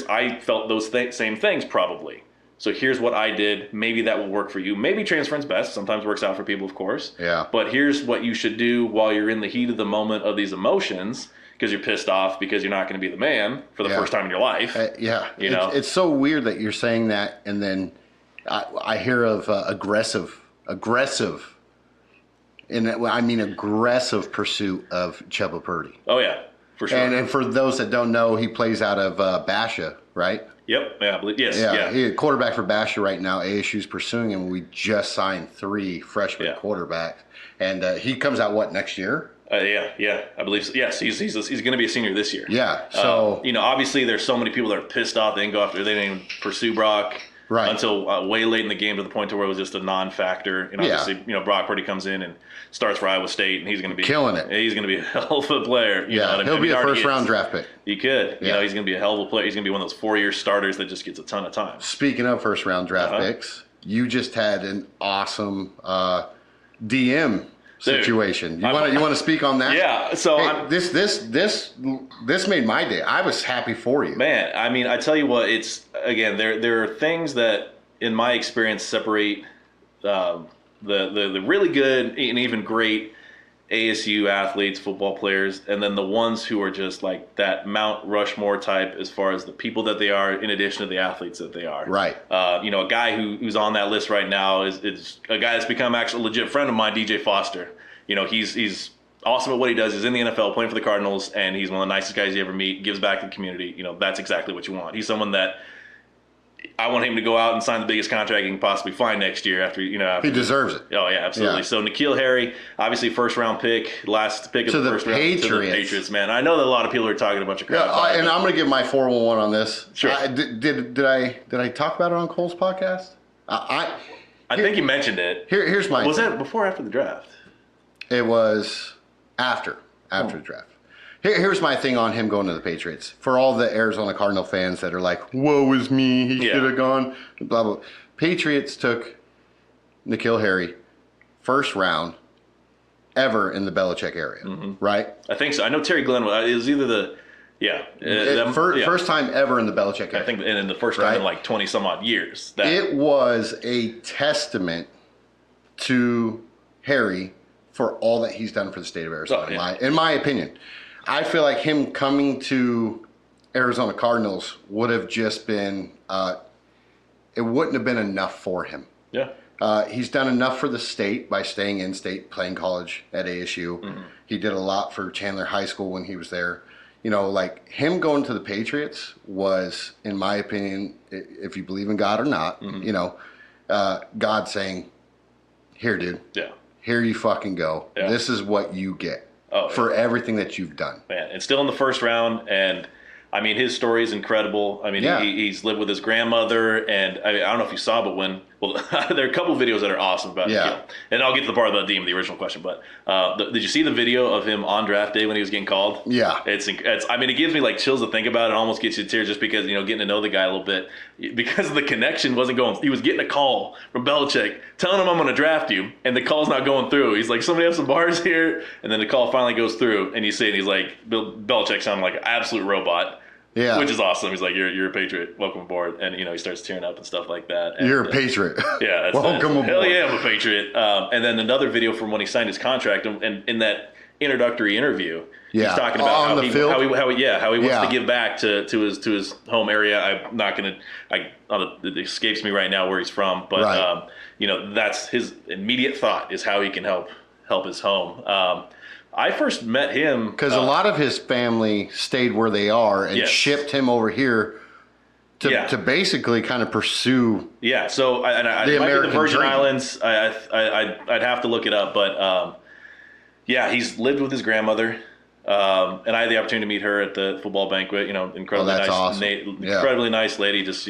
I felt those same things probably. So here's what I did. Maybe that will work for you. Maybe transference best. Sometimes works out for people, of course. Yeah. But here's what you should do while you're in the heat of the moment of these emotions, because you're pissed off because you're not going to be the man for the first time in your life. It's so weird that you're saying that, and then I hear of aggressive, and I mean aggressive pursuit of Chubba Purdy. Oh yeah, for sure. And for those that don't know, he plays out of Basha, right? Yep. Yeah, I believe. Yes. Yeah. He's a quarterback for Basha right now. ASU's pursuing him. We just signed 3 freshman quarterbacks, and he comes out next year? Yeah, I believe so. Yes, he's going to be a senior this year. Yeah. So obviously there's so many people that are pissed off. They didn't go after. They didn't even pursue Brock. Right. Until way late in the game, to the point to where it was just a non-factor. And obviously, Brock Purdy comes in and starts for Iowa State, and he's going to be killing it. He's going to be a hell of a player. He'll be a first-round draft pick. He could. He's going to be a hell of a player. He's going to be one of those 4-year starters that just gets a ton of time. Speaking of first-round draft picks, you just had an awesome DM situation. You want to speak on that? Yeah. So this made my day. I was happy for you, man. I tell you what. It's again there are things that in my experience separate the really good and even great ASU athletes, football players, and then the ones who are just like that Mount Rushmore type as far as the people that they are, in addition to the athletes that they are. Right. A guy who's on that list right now is a guy that's become actually a legit friend of mine, DJ Foster. He's awesome at what he does. He's in the NFL playing for the Cardinals, and he's one of the nicest guys you ever meet, gives back to the community. That's exactly what you want. He's someone that I want him to go out and sign the biggest contract he can possibly find next year. After he deserves it. Oh yeah, absolutely. Yeah. So Nikhil Harry, obviously first round pick, last pick of the first round to the Patriots. Man, I know that a lot of people are talking a bunch of crap. Yeah, and I'm going to give my 411 on this. Sure. Did I talk about it on Cole's podcast? I think you mentioned it. Here's my. Was that before or after the draft? It was after the draft. Here's my thing on him going to the Patriots. For all the Arizona Cardinal fans that are like, woe is me, he should have gone, blah, blah. Patriots took Nikhil Harry, first round ever in the Belichick area, right? I think so. I know Terry Glenn it was either the First time ever in the Belichick area. I think, and in the first time in like 20 some odd years. It was a testament to Harry for all that he's done for the state of Arizona. In my opinion, I feel like him coming to Arizona Cardinals would have just been. It wouldn't have been enough for him. Yeah. He's done enough for the state by staying in state, playing college at ASU. He did a lot for Chandler High School when he was there. You know, like him going to the Patriots was, in my opinion, if you believe in God or not, you know, God saying, "Here, dude. Yeah. Here you fucking go. Yeah. This is what you get for everything that you've done." Man, and still in the first round, and I mean, his story is incredible. I mean, he's lived with his grandmother, and I don't know if you saw, but there are a couple videos that are awesome about Nikhil. And I'll get to the part about the original question, but did you see the video of him on draft day when he was getting called? Yeah. It's I mean, it gives me like chills to think about it. It almost gets you to tears just because, you know, getting to know the guy a little bit. Because the connection wasn't going, he was getting a call from Belichick telling him, "I'm going to draft you," and the call's not going through. He's like, "Somebody have some bars here," and then the call finally goes through, and you see it, and he's like, Belichick sounded like an absolute robot. Yeah, which is awesome. He's like, "You're a Patriot. Welcome aboard." And you know, he starts tearing up and stuff like that. And, you're a Patriot. Yeah, that's welcome aboard. Hell yeah, I'm a Patriot. And then another video from when he signed his contract, and in that introductory interview, he's talking about how he wants to give back to his home area. I'm not gonna. It escapes me right now where he's from, but you know, that's his immediate thought is how he can help his home. I first met him because a lot of his family stayed where they are and shipped him over here to basically kind of pursue. Yeah, so it might be the Virgin Islands. I'd have to look it up, but he's lived with his grandmother, and I had the opportunity to meet her at the football banquet. You know, incredibly nice, awesome. Incredibly nice lady. Just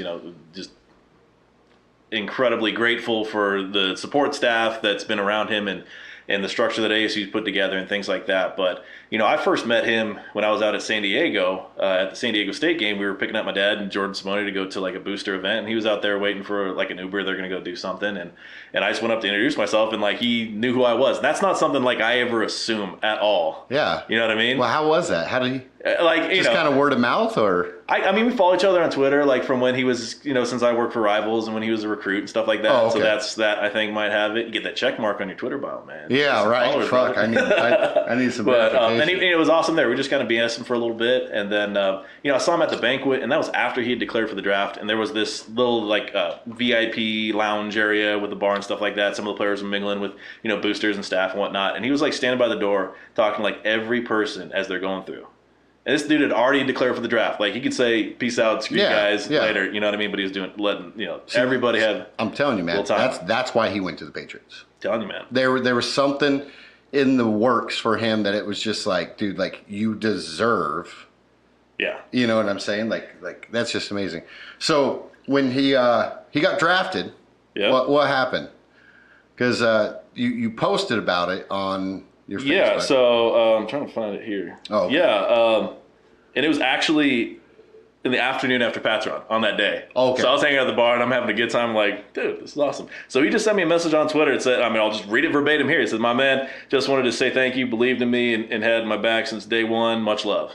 incredibly grateful for the support staff that's been around him and the structure that ASU's put together and things like that. But, you know, I first met him when I was out at San Diego, at the San Diego State game. We were picking up my dad and Jordan Simoni to go to like a booster event, and he was out there waiting for like an Uber. They're going to go do something. And I just went up to introduce myself, and like he knew who I was. And that's not something like I ever assume at all. Yeah. You know what I mean? Well, how was that? How did he? Like, you just kind of word of mouth, or? I mean, we follow each other on Twitter, like from when he was, you know, since I worked for Rivals and when he was a recruit and stuff like that. Oh, okay. So that I think might have it. You get that check mark on your Twitter bio, man. Yeah, right. Fuck, I need some. But and it was awesome there. We just kind of BS'ing for a little bit, and then you know, I saw him at the banquet, and that was after he had declared for the draft. And there was this little like VIP lounge area with the bar and stuff like that. Some of the players were mingling with, you know, boosters and staff and whatnot. And he was like standing by the door talking to like every person as they're going through. And this dude had already declared for the draft. Like, he could say, "Peace out, screw you guys," later. You know what I mean? But he was letting, you know, everybody have. I'm telling you, man. That's why he went to the Patriots. Telling you, man. There was something in the works for him that it was just like, dude, like, you deserve. Yeah. You know what I'm saying? Like that's just amazing. So when he got drafted, what happened? Because you posted about it on your Facebook. Yeah, so I'm trying to find it here. Oh, okay. Yeah, and it was actually in the afternoon after Patron on that day. Okay. So I was hanging out at the bar and I'm having a good time. I'm like, dude, this is awesome. So he just sent me a message on Twitter. It said, I mean, I'll just read it verbatim here. It said, "My man just wanted to say thank you, believed in me, and had my back since day one. Much love."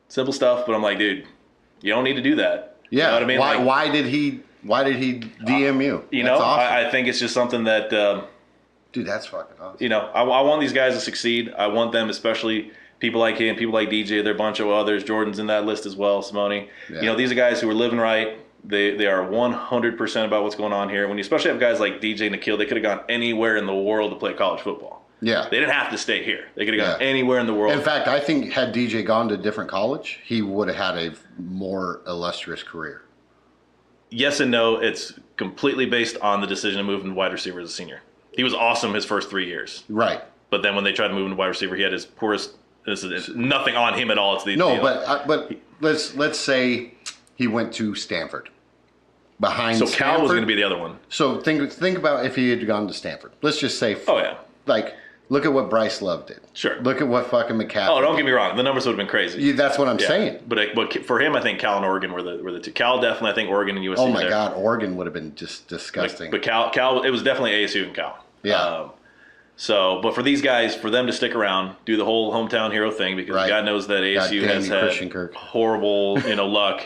Simple stuff, but I'm like, dude, you don't need to do that. Yeah. You know what I mean? Why did he DM you? You That's know, awesome. I think it's just something that. Dude, that's fucking awesome. You know, I want these guys to succeed. I want them, especially people like him, people like DJ. There are a bunch of others. Jordan's in that list as well, Simoni. Yeah. You know, these are guys who are living right. They are 100% about what's going on here. When you especially have guys like DJ, Nikhil, they could have gone anywhere in the world to play college football. Yeah. They didn't have to stay here. They could have gone anywhere in the world. In fact, I think had DJ gone to a different college, he would have had a more illustrious career. Yes and no. It's completely based on the decision to move into wide receiver as a senior. He was awesome his first 3 years. Right. But then when they tried to move into wide receiver, he had his poorest. This is nothing on him at all. It's but let's say he went to Stanford. Behind so Stanford. Cal was going to be the other one. So think about if he had gone to Stanford. Let's just say. Oh yeah. Like Look at what Bryce Love did. Sure. Look at what fucking McCaffrey. Oh, don't get me wrong. The numbers would have been crazy. That's what I'm saying. But for him, I think Cal and Oregon were the two. Cal definitely, I think Oregon and USC. Oh my God, Oregon would have been just disgusting. But Cal, it was definitely ASU and Cal. Yeah. But for these guys, for them to stick around, do the whole hometown hero thing, because God knows that ASU has had horrible, luck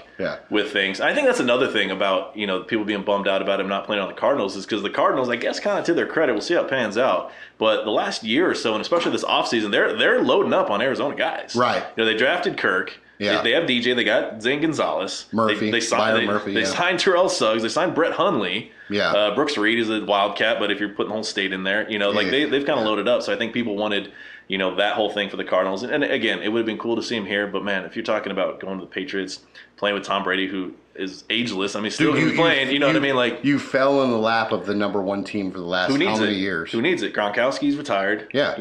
with things. I think that's another thing about, people being bummed out about him not playing on the Cardinals is because the Cardinals, I guess, kind of to their credit, we'll see how it pans out. But the last year or so, and especially this offseason, they're loading up on Arizona guys. Right. They drafted Kirk. Yeah. They have DJ. They got Zane Gonzalez. Murphy. They signed Terrell Suggs. They signed Brett Hundley. Yeah. Brooks Reed is a Wildcat, but if you're putting the whole state in there, they've kind of loaded up. So I think people wanted, that whole thing for the Cardinals. And again, it would have been cool to see him here. But man, if you're talking about going to the Patriots, playing with Tom Brady, who is ageless, I mean, still playing. You know what I mean? Like, you fell in the lap of the number one team for the last how many years? Who needs it? Gronkowski's retired. Yeah.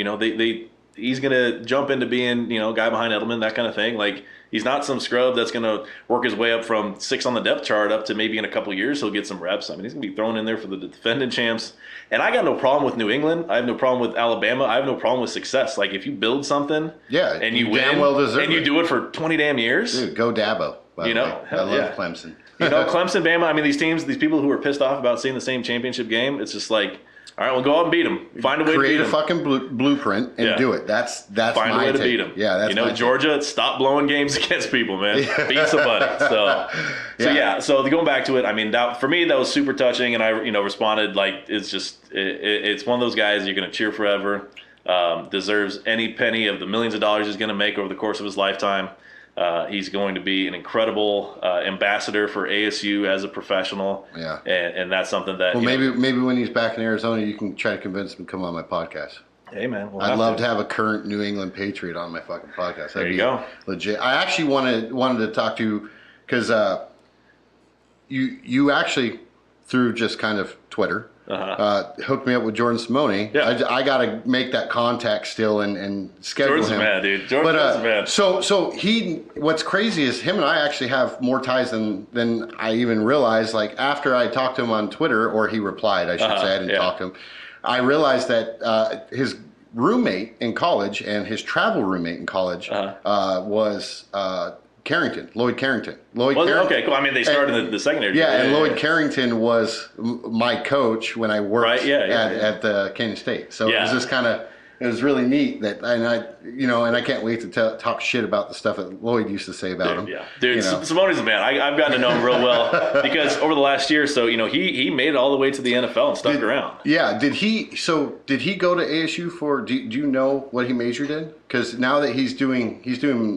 He's gonna jump into being, guy behind Edelman, that kind of thing. Like, he's not some scrub that's gonna work his way up from 6 on the depth chart up to maybe in a couple years he'll get some reps. I mean, he's gonna be thrown in there for the defending champs. And I got no problem with New England. I have no problem with Alabama. I have no problem with success. Like, if you build something, and you win, damn well deserve and you do it for 20 damn years, dude, go Dabo. I love Clemson. Clemson, Bama. I mean, these teams, these people who are pissed off about seeing the same championship game, it's just like, all right, we'll go out and beat them. Find a way to beat them. Create a fucking blueprint and do it. That's Find my a way to take. beat them. Yeah, that's Georgia, stop blowing games against people, man. Beat somebody. So going back to it, I mean, for me, that was super touching, and I, responded like, it's just, it's one of those guys you're going to cheer forever. Deserves any penny of the millions of dollars he's going to make over the course of his lifetime. He's going to be an incredible ambassador for ASU as a professional. Yeah, and that's something that. Well, maybe when he's back in Arizona, you can try to convince him to come on my podcast. Hey man, I'd love to have a current New England Patriot on my fucking podcast. There you go. Legit. I actually wanted to talk to because you actually through just kind of Twitter. Hooked me up with Jordan Simoni. Yeah. I got to make that contact still and schedule Jordan's him. Jordan's a man, dude. Jordan's a man. So what's crazy is him and I actually have more ties than I even realized. Like, after I talked to him on Twitter, or he replied, I should say, I didn't talk to him. I realized that his roommate in college and his travel roommate in college was Lloyd Carrington. Okay, cool. I mean, they started the secondary. Yeah, and Lloyd Carrington was my coach when I worked at the Kansas State. So it was just kind of, it was really neat that, and I can't wait to talk shit about the stuff that Lloyd used to say about him. Yeah, dude, Simoni's a man. I've gotten to know him real well because over the last year or so, he made it all the way to the NFL and stuck around. Yeah, did he go to ASU for? Do you know what he majored in? Because now that he's doing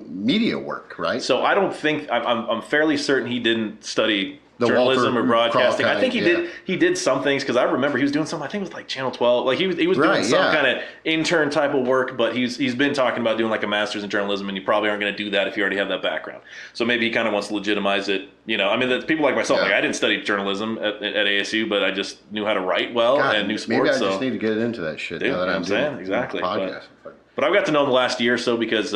media work, right? So I don't think I'm fairly certain he didn't study journalism or broadcasting. I think he did some things, because I remember he was doing something, I think it was like Channel 12. Like, he was doing some kind of intern type of work, but he's been talking about doing like a master's in journalism, and you probably aren't going to do that if you already have that background. So maybe he kind of wants to legitimize it. I mean, that's people like myself. Like, I didn't study journalism at ASU, but I just knew how to write well and knew sports. Maybe I just need to get into that shit. Dude, now that I'm saying exactly. Podcast. But I've got to know him the last year or so, because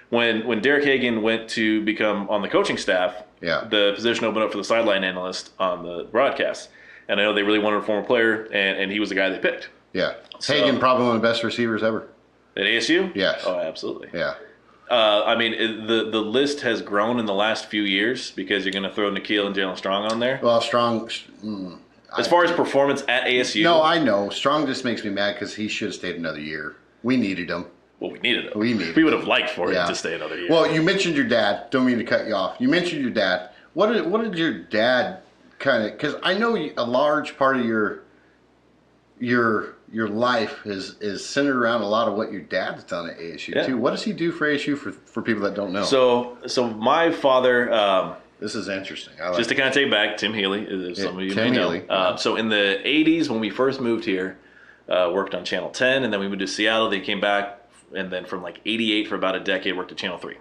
when Derek Hagan went to become on the coaching staff, the position opened up for the sideline analyst on the broadcast. And I know they really wanted a former player, and he was the guy they picked. Yeah. Hagan, probably one of the best receivers ever. At ASU? Yes. Oh, absolutely. Yeah. I mean, the list has grown in the last few years, because you're going to throw Nikhil and Jalen Strong on there. Well, Strong... as far as performance at ASU... No, I know. Strong just makes me mad because he should have stayed another year. We needed him. Well, we needed him. We would have liked for him to stay another year. Well, you mentioned your dad. Don't mean to cut you off. You mentioned your dad. What did your dad kind of... Because I know a large part of your life is centered around a lot of what your dad's done at ASU too. What does he do for ASU for people that don't know? So my father... this is interesting. Just to kind of take back, Tim Healey, as some of you may know. So in the 80s, when we first moved here, worked on Channel 10, and then we moved to Seattle. They came back, and then from like 88 for about a decade, worked at Channel 3.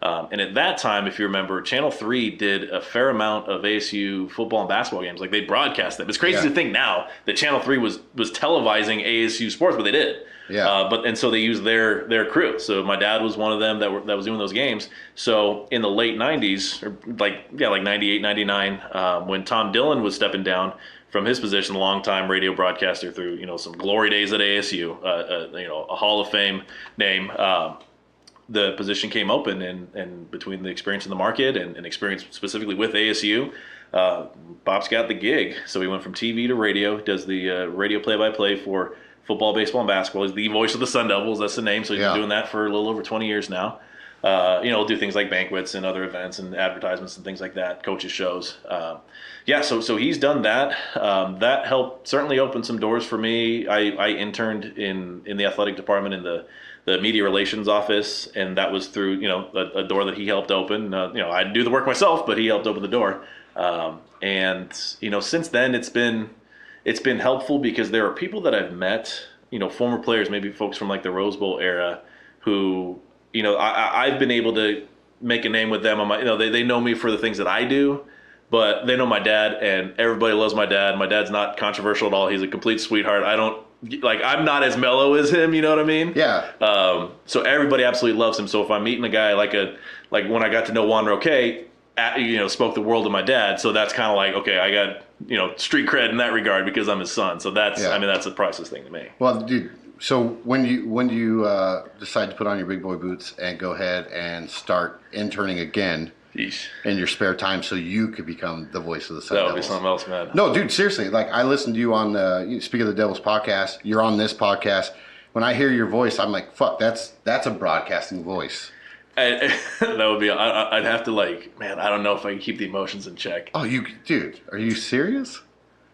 And at that time, if you remember, Channel 3 did a fair amount of ASU football and basketball games. Like, they broadcast them. It's crazy to think now that Channel 3 was televising ASU sports, but they did. Yeah. And so they used their crew. So my dad was one of them that was doing those games. So in the late 90s, or like 98, 99, when Tom Dillon was stepping down from his position, a longtime radio broadcaster through, you know, some glory days at ASU, you know, a Hall of Fame name. The position came open, and between the experience in the market and experience specifically with ASU, Bob's got the gig. So he went from TV to radio, does the radio play-by-play for football, baseball, and basketball. He's the voice of the Sun Devils. That's the name. So he's been doing that for a little over 20 years now. You know, do things like banquets and other events and advertisements and things like that, coaches shows. So he's done that. That helped certainly open some doors for me. I interned in the athletic department in the media relations office, and that was through, you know, a door that he helped open. You know, I do the work myself, but he helped open the door. And you know, since then it's been helpful because there are people that I've met, you know, former players, maybe folks from like the Rose Bowl era, who, you know, I've been able to make a name with them. You know, they know me for the things that I do, but they know my dad, and everybody loves my dad. My dad's not controversial at all. He's a complete sweetheart. I'm not as mellow as him, you know what I mean? Yeah. So everybody absolutely loves him. So if I'm meeting a guy like when I got to know Juan Roque, you know, spoke the world of my dad. So that's kind of like, okay, I got, you know, street cred in that regard because I'm his son. So that's, I mean, that's a priceless thing to me. Well, dude, so when you decide to put on your big boy boots and go ahead and start interning again in your spare time so you could become the voice of the Sun That Devils. would be something else, man. No, dude, seriously. Like, I listened to you on Speak of the Devils podcast. You're on this podcast. When I hear your voice, I'm like, fuck, that's a broadcasting voice. That would be, I'd have to like, man, I don't know if I can keep the emotions in check. Oh, dude, are you serious?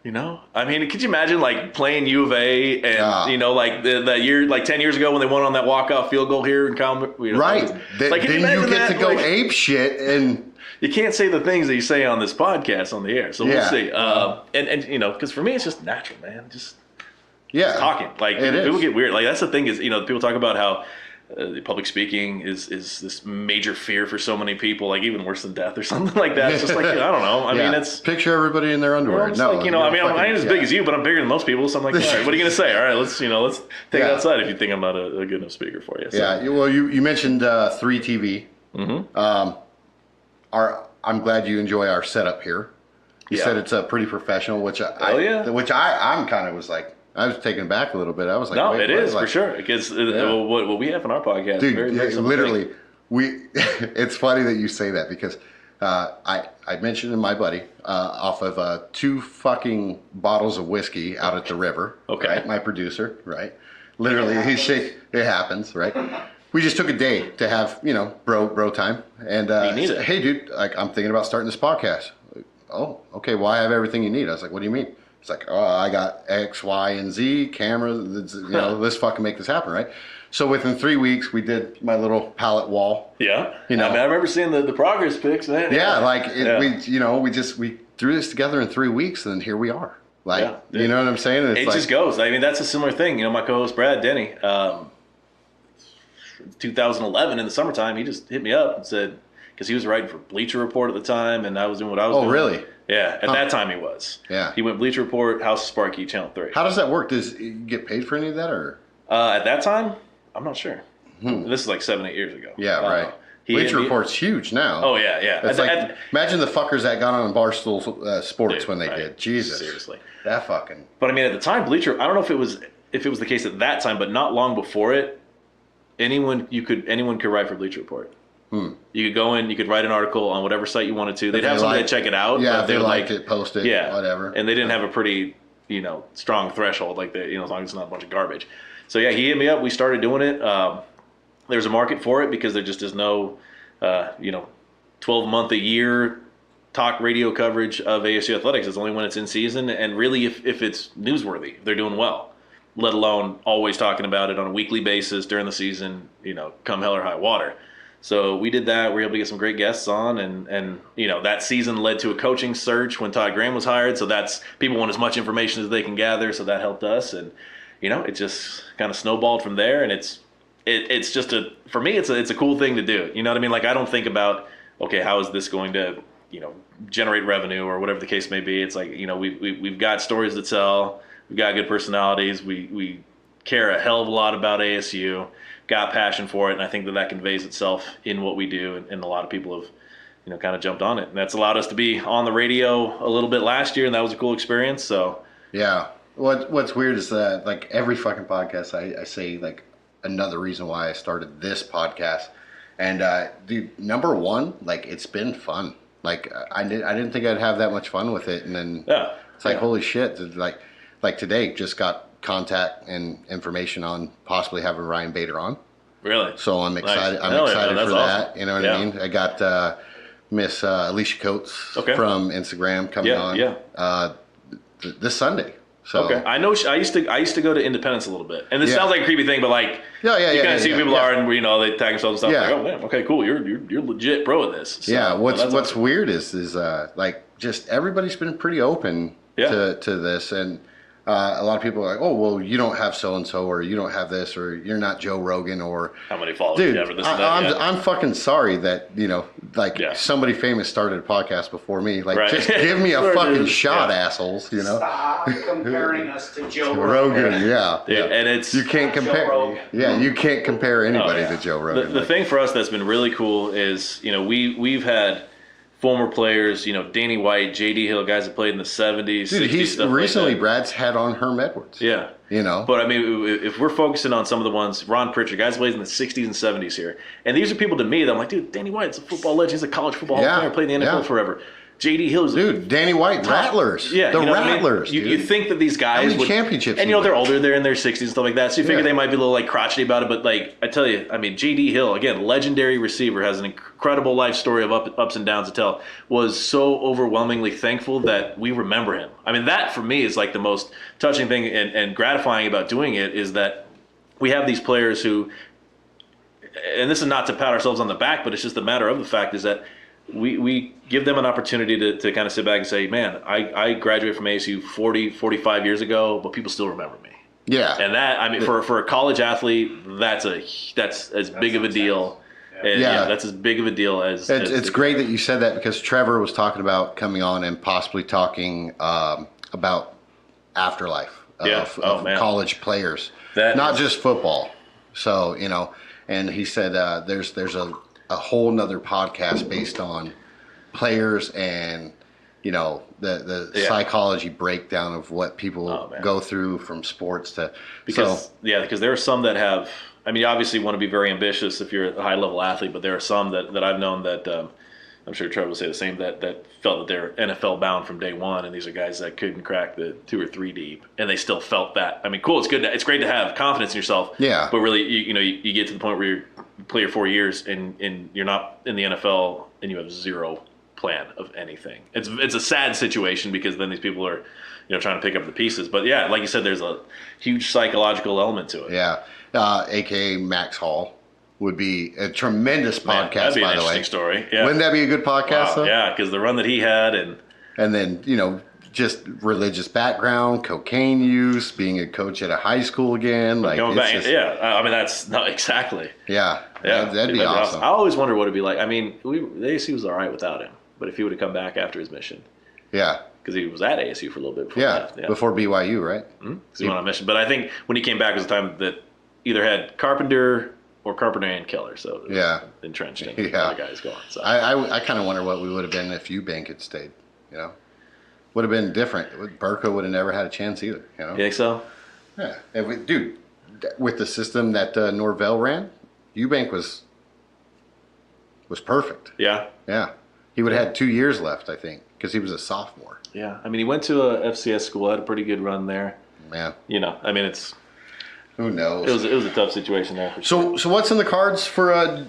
You know, I mean, could you imagine like playing U of A and you know, like that year, like 10 years ago when they won on that walk-off field goal here in Cal, you know, right? Like, then you get to go like, ape shit, and you can't say the things that you say on this podcast on the air. So we'll see. And you know, because for me, it's just natural, man. Just talking. Like people get weird. Like that's the thing is, you know, people talk about how. Public speaking is this major fear for so many people, like even worse than death or something like that. It's just like, I don't know. I mean, it's picture everybody in their underwear. No, like, you know, I mean, I ain't as big as you, but I'm bigger than most people. So I'm like, all right, what are you gonna say? All right, let's take it outside if you think I'm not a good enough speaker for you. So. Yeah. Well, you mentioned 3TV. Mm-hmm. I'm glad you enjoy our setup here. You said it's pretty professional, which I'm kind of was like. I was taken back a little bit. I was like, no, it is for sure. Because what we have in our podcast, dude, very literally, it's funny that you say that because I mentioned to my buddy off of 2 fucking bottles of whiskey out at the river. Okay, right? My producer, right? Literally, it happens, right? We just took a day to have bro time, and said, hey, dude, like I'm thinking about starting this podcast. Like, oh, okay. Well, I have everything you need. I was like, what do you mean? It's like, oh, I got X, Y, and Z cameras. Let's fucking make this happen, right? So within 3 weeks, we did my little pallet wall. Yeah, I remember seeing the progress pics, man. We threw this together in 3 weeks, and here we are. Like, you know what I'm saying? And it just goes. I mean, that's a similar thing. You know, my co-host Brad Denny, 2011 in the summertime, he just hit me up and said, because he was writing for Bleacher Report at the time, and I was doing what I was doing. Oh, really? Yeah, at that time he was. Yeah. He went Bleacher Report, House of Sparky, Channel 3. How does that work? Does you get paid for any of that, or? At that time, I'm not sure. This is like 7-8 years ago. Yeah, right. Bleacher Report's huge now. Oh, yeah. It's imagine the fuckers that got on Barstool Sports when they did. Jesus. Seriously. That fucking. But I mean, at the time, Bleacher, I don't know if it was the case at that time, but not long before it, anyone could write for Bleacher Report. You could go in, you could write an article on whatever site you wanted to. They'd have somebody to check it out. Yeah, if they liked it, post it, whatever. And they didn't have a pretty, strong threshold like that, as long as it's not a bunch of garbage. So yeah, he hit me up. We started doing it. There's a market for it because there just is no, 12-month a year talk radio coverage of ASU athletics. It's only when it's in season, and really if it's newsworthy, they're doing well. Let alone always talking about it on a weekly basis during the season. Come hell or high water. So we did that. We were able to get some great guests on, and that season led to a coaching search when Todd Graham was hired. So that's people want as much information as they can gather. So that helped us, and it just kind of snowballed from there. And it's just for me it's a cool thing to do. You know what I mean? Like I don't think about how is this going to generate revenue or whatever the case may be. It's like we've got stories to tell. We've got good personalities. We care a hell of a lot about ASU. Got passion for it, and I think that conveys itself in what we do, and a lot of people have kind of jumped on it. And that's allowed us to be on the radio a little bit last year, and that was a cool experience. So yeah. What's weird is that like every fucking podcast I say like another reason why I started this podcast. And dude, number one, like it's been fun. Like I didn't think I'd have that much fun with it, and then it's like holy shit! Like today, just got contact and information on possibly having Ryan Bader on. Really? So I'm excited. Nice. I'm excited for that. Awesome. You know what I mean? I got Miss Alicia Coates from Instagram coming on this Sunday. So I know I used to go to Independence a little bit, and this sounds like a creepy thing, but like you kind of see who people are, and they tag themselves and stuff. Like, oh man, okay, cool, you're legit pro at this. So, what's awesome. weird is like just everybody's been pretty open to this, and a lot of people are like, oh well, you don't have so and so, or you don't have this, or you're not Joe Rogan, or how many followers dude, you have, or this and that. I'm fucking sorry that somebody famous started a podcast before me. Like just give me a fucking shot, assholes. Stop comparing us to Joe Rogan. Yeah, and it's you can't compare. Yeah, you can't compare anybody to Joe Rogan. The thing for us that's been really cool is we've had former players, Danny White, J.D. Hill, guys that played in the 70s. Dude, 60s, he's recently Brad's had on Herm Edwards. Yeah. But I mean, if we're focusing on some of the ones, Ron Pritchard, guys played in the 60s and 70s here. And these are people to me that I'm like, dude, Danny White's a football legend. He's a college football player, played in the NFL forever. J.D. Hill's dude, Danny White, Rattlers. Yeah, the Rattlers. I mean? You think that these guys would championships, and they're older, they're in their 60s and stuff like that. So you figure they might be a little like crotchety about it. But like I tell you, I mean, J.D. Hill, again, legendary receiver, has an incredible life story of ups and downs to tell. Was so overwhelmingly thankful that we remember him. I mean, that for me is like the most touching thing and gratifying about doing it is that we have these players who, and this is not to pat ourselves on the back, but it's just a matter of the fact is that we give them an opportunity to kind of sit back and say, man, I graduated from ASU 45 years ago, but people still remember me. Yeah. And that, I mean, for a college athlete, that's as big of a deal. And that's as big of a deal as... It's great that you said that because Trevor was talking about coming on and possibly talking about afterlife of college players. Not just football. So, and he said there's a whole nother podcast based on players and the psychology breakdown of what people go through from sports to because there are some that have, I mean, you obviously want to be very ambitious if you're a high level athlete, but there are some that I've known that I'm sure Trevor will say the same, that felt that they're NFL bound from day one, and these are guys that couldn't crack the 2 or 3 deep, and they still felt that. I mean, cool, it's great to have confidence in yourself. Yeah. But really, you get to the point where you play your 4 years and you're not in the NFL and you have zero plan of anything. It's a sad situation because then these people are, trying to pick up the pieces. But yeah, like you said, there's a huge psychological element to it. Yeah. AKA Max Hall would be a tremendous podcast, that'd be by an the way. Interesting story. Yeah. Wouldn't that be a good podcast, though? Yeah, because the run that he had and then, just religious background, cocaine use, being a coach at a high school again. Like, going back, I mean, that's not exactly. Yeah. That'd be awesome. I always wonder what it'd be like. I mean, the ASU was all right without him, but if he would have come back after his mission. Yeah. Because he was at ASU for a little bit before that. Before BYU, right? Because he went on a mission. But I think when he came back, it was a time that either had Carpenter and Keller, so it was entrenched in other guys going. So I kind of wonder what we would have been if Eubank had stayed. Would have been different. Burko would have never had a chance either. You think so? Yeah, dude. With the system that Norvell ran, Eubank was perfect. Yeah. Yeah, he would have had 2 years left, I think, because he was a sophomore. Yeah, I mean, he went to a FCS school, had a pretty good run there. Yeah. I mean, it's. Who knows? It was a tough situation there. So what's in the cards for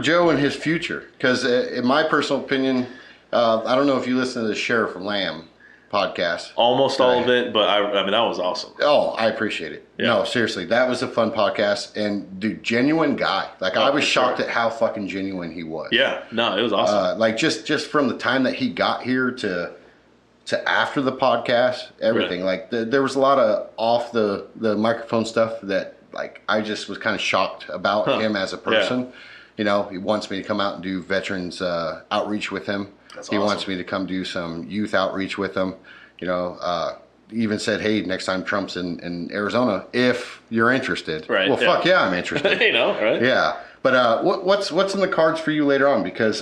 Joe and his future? Because in my personal opinion, I don't know if you listen to the Sheriff Lamb podcast. Almost all of it, but I mean that was awesome. Oh, I appreciate it. Yeah. No, seriously, that was a fun podcast, and dude, genuine guy. Like I was shocked at how fucking genuine he was. Yeah, no, it was awesome. Like just from the time that he got here to after the podcast, everything. Right. Like there was a lot of off the microphone stuff that like I just was kind of shocked about him as a person. Yeah. He wants me to come out and do veterans outreach with him. That's awesome. He wants me to come do some youth outreach with him. He even said, hey, next time Trump's in Arizona, if you're interested. Right. Well, fuck yeah, I'm interested. Right? Yeah. But what's in the cards for you later on? Because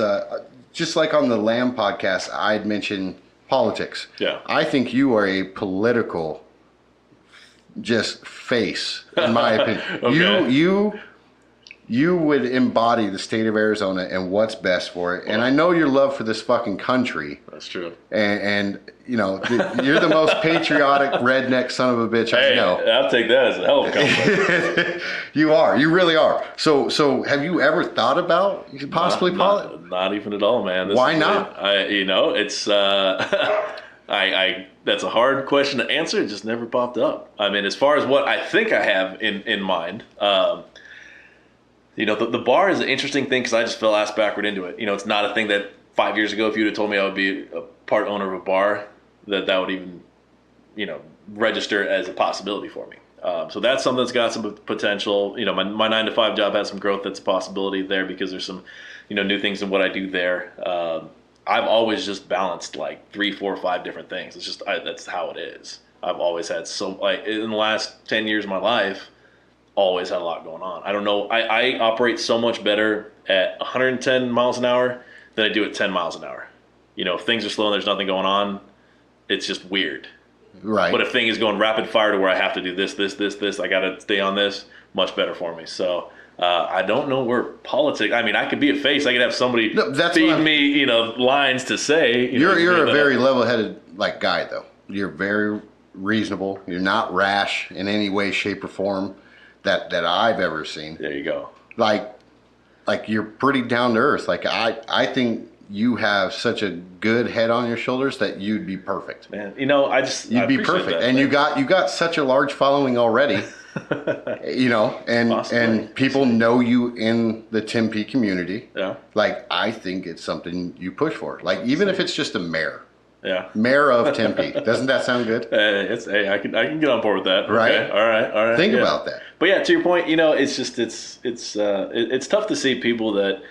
just like on the Lamb podcast, I'd mentioned politics. Yeah. I think you are a political just face, in my opinion. Okay. You would embody the state of Arizona and what's best for it. And I know your love for this fucking country. That's true. And you know, you're the most patriotic redneck son of a bitch I know. I'll take that as a hell of a compliment. You are. You really are. So have you ever thought about possibly politics? Not even at all, man. Why not? It's that's a hard question to answer. It just never popped up. I mean, as far as what I think I have in mind, the bar is an interesting thing because I just fell ass backward into it. It's not a thing that 5 years ago, if you'd have told me I would be a part owner of a bar, that would even, register as a possibility for me. So that's something that's got some potential. My 9-to-5 job has some growth that's a possibility there because there's some, new things in what I do there. I've always just balanced like 3, 4, 5 different things. It's just, that's how it is. I've always had in the last 10 years of my life, always had a lot going on. I don't know. I operate so much better at 110 miles an hour than I do at 10 miles an hour. If things are slow and there's nothing going on, it's just weird. Right. But if thing is going rapid fire to where I have to do this, I got to stay on this, much better for me. So I don't know where politics. I mean, I could be a face. I could have somebody feed me, lines to say. You're a very level-headed guy, though. You're very reasonable. You're not rash in any way, shape, or form that I've ever seen. There you go. Like you're pretty down to earth. I think you have such a good head on your shoulders that you'd be perfect. Man, you'd be perfect. That. And you got such a large following already. And people know you in the Tempe community. Yeah. I think it's something you push for. Even if it's just a mayor. Yeah. Mayor of Tempe. Doesn't that sound good? I can get on board with that. Right. Okay. All right. Think about that. But yeah, to your point, it's just it's tough to see people that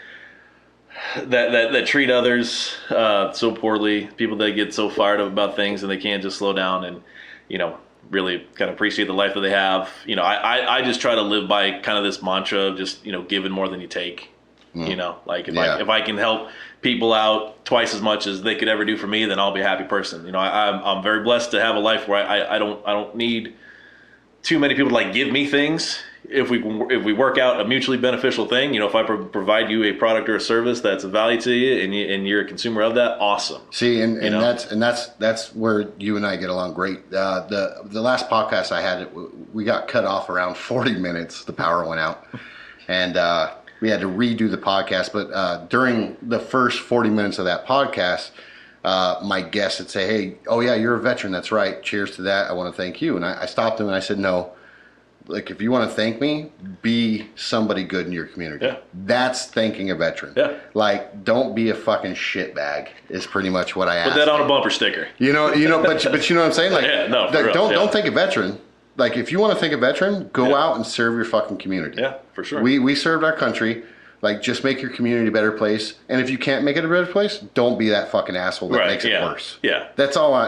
treat others so poorly. People that get so fired up about things and they can't just slow down and really kind of appreciate the life that they have. I just try to live by kind of this mantra of just giving more than you take. If I can help people out twice as much as they could ever do for me, then I'll be a happy person. I'm very blessed to have a life where I don't need too many people to give me things. If we work out a mutually beneficial thing, if I provide you a product or a service that's of value to you and you're a consumer of that, awesome. See, and that's where you and I get along great. The last podcast I had, we got cut off around 40 minutes. The power went out, and we had to redo the podcast. But during the first 40 minutes of that podcast, my guest would say, "Hey, oh yeah, you're a veteran. That's right. Cheers to that. I want to thank you." And I stopped him and I said, "No. If you want to thank me, be somebody good in your community." Yeah. That's thanking a veteran. Yeah. Don't be a fucking shitbag is pretty much what I asked. Put that on a bumper sticker. But you know what I'm saying? Don't thank a veteran. If you want to thank a veteran, go out and serve your fucking community. Yeah, for sure. We served our country. Just make your community a better place. And if you can't make it a better place, don't be that fucking asshole that makes it worse. Yeah. That's all I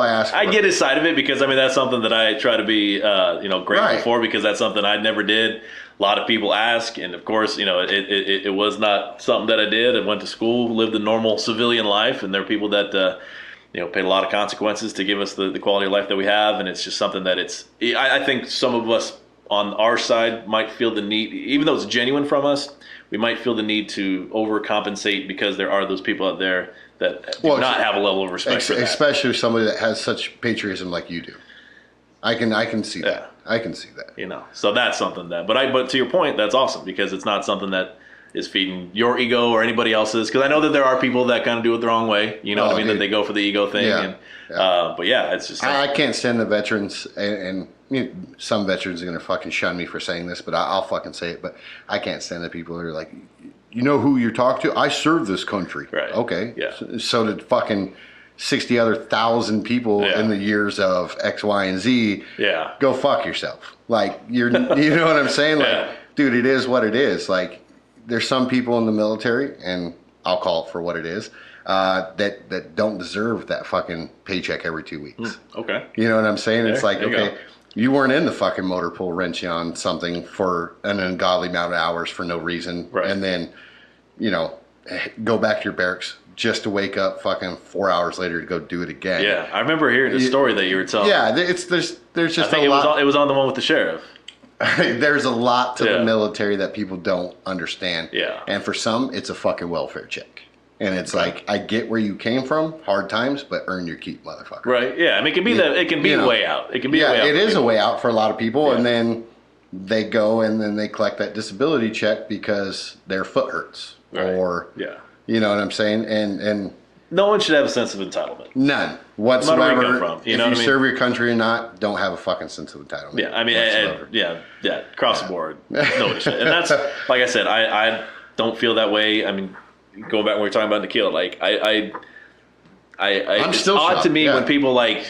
ask for. I get his side of it because that's something that I try to be grateful for because that's something I never did. A lot of people ask, and of course, it was not something that I did. I went to school, lived a normal civilian life, and there are people that paid a lot of consequences to give us the quality of life that we have, and it's just something that I think some of us on our side might feel the need, even though it's genuine from us, we might feel the need to overcompensate because there are those people out there that do not have a level of respect for that. Especially somebody that has such patriotism like you do. I can see that. I can see that. So that's something but to your point, that's awesome because it's not something that is feeding your ego or anybody else's. Because I know that there are people that kind of do it the wrong way. That they go for the ego thing. Yeah. But yeah, it's just. I can't stand the veterans and some veterans are going to fucking shun me for saying this, but I'll fucking say it. But I can't stand the people who are like, you know who you're talking to? I served this country. Right. Okay. Yeah. So did fucking 60 other thousand people in the years of X, Y, and Z. Yeah. Go fuck yourself. You know what I'm saying? Dude, it is what it is. There's some people in the military, and I'll call it for what it is, that don't deserve that fucking paycheck every 2 weeks. Okay. You know what I'm saying? It's okay, go. You weren't in the fucking motor pool wrenching on something for an ungodly amount of hours for no reason. Right. And then, go back to your barracks just to wake up fucking 4 hours later to go do it again. Yeah, I remember hearing the story that you were telling. Yeah, there's just I think a lot. it was on the one with the sheriff. There's a lot to the military that people don't understand. Yeah. And for some, it's a fucking welfare check. And it's like, I get where you came from, hard times, but earn your keep, motherfucker. Right. Yeah. I mean, it can be a way out. It can be a way out. It is a way out for a lot of people, and then they go and then they collect that disability check because their foot hurts, or you know what I'm saying, and no one should have a sense of entitlement. None whatsoever. No matter where you come from, if you serve your country or not, don't have a fucking sense of entitlement. Yeah, I mean, across the board, nobody should. And that's like I said, I don't feel that way. I mean, going back when we were talking about Nikhil, like I'm it's still odd shocked. to me when people like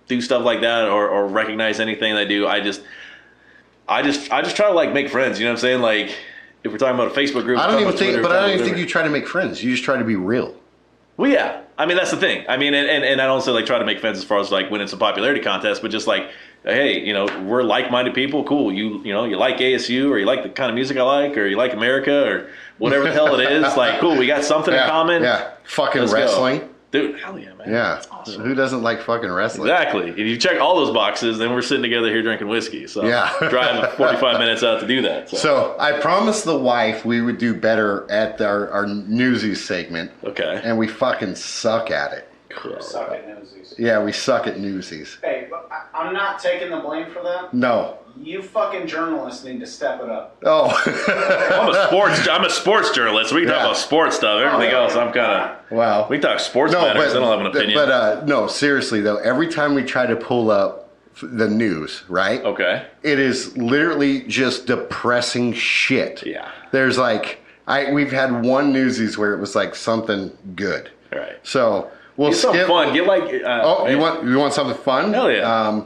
do stuff like that or recognize anything they do. I just try to like make friends. You know what I'm saying? Like if we're talking about a Facebook group, I don't even think you try to make friends. You just try to be real. Well, yeah. I mean, that's the thing. I mean, and I don't say like try to make friends as far as like winning some popularity contest, but just like, hey, you know, we're like-minded people. Cool. You know, you like ASU, or you like the kind of music I like, or you like America, or whatever the hell it is. Like, cool. We got something in common. Yeah. Fucking wrestling. Dude, hell yeah, man. Yeah. That's awesome. Who doesn't like fucking wrestling? Exactly. If you check all those boxes, then we're sitting together here drinking whiskey. So driving 45 minutes out to do that. So I promised the wife we would do better at our Newsies segment. Okay. And we fucking suck at it. Cool. Suck at Newsies. Yeah, we suck at Newsies. Hey, I'm not taking the blame for that. No. You fucking journalists need to step it up. Oh. I'm a sports journalist. We can talk about sports stuff. Everything else, I'm kind of. Wow. We talk sports matters. I don't have an opinion. But no, seriously though, every time we try to pull up the news, right? Okay. It is literally just depressing shit. Yeah. There's like, we've had one Newsies where it was like something good. Right. So we'll get skip. Some fun. Get like. You want something fun? Hell yeah.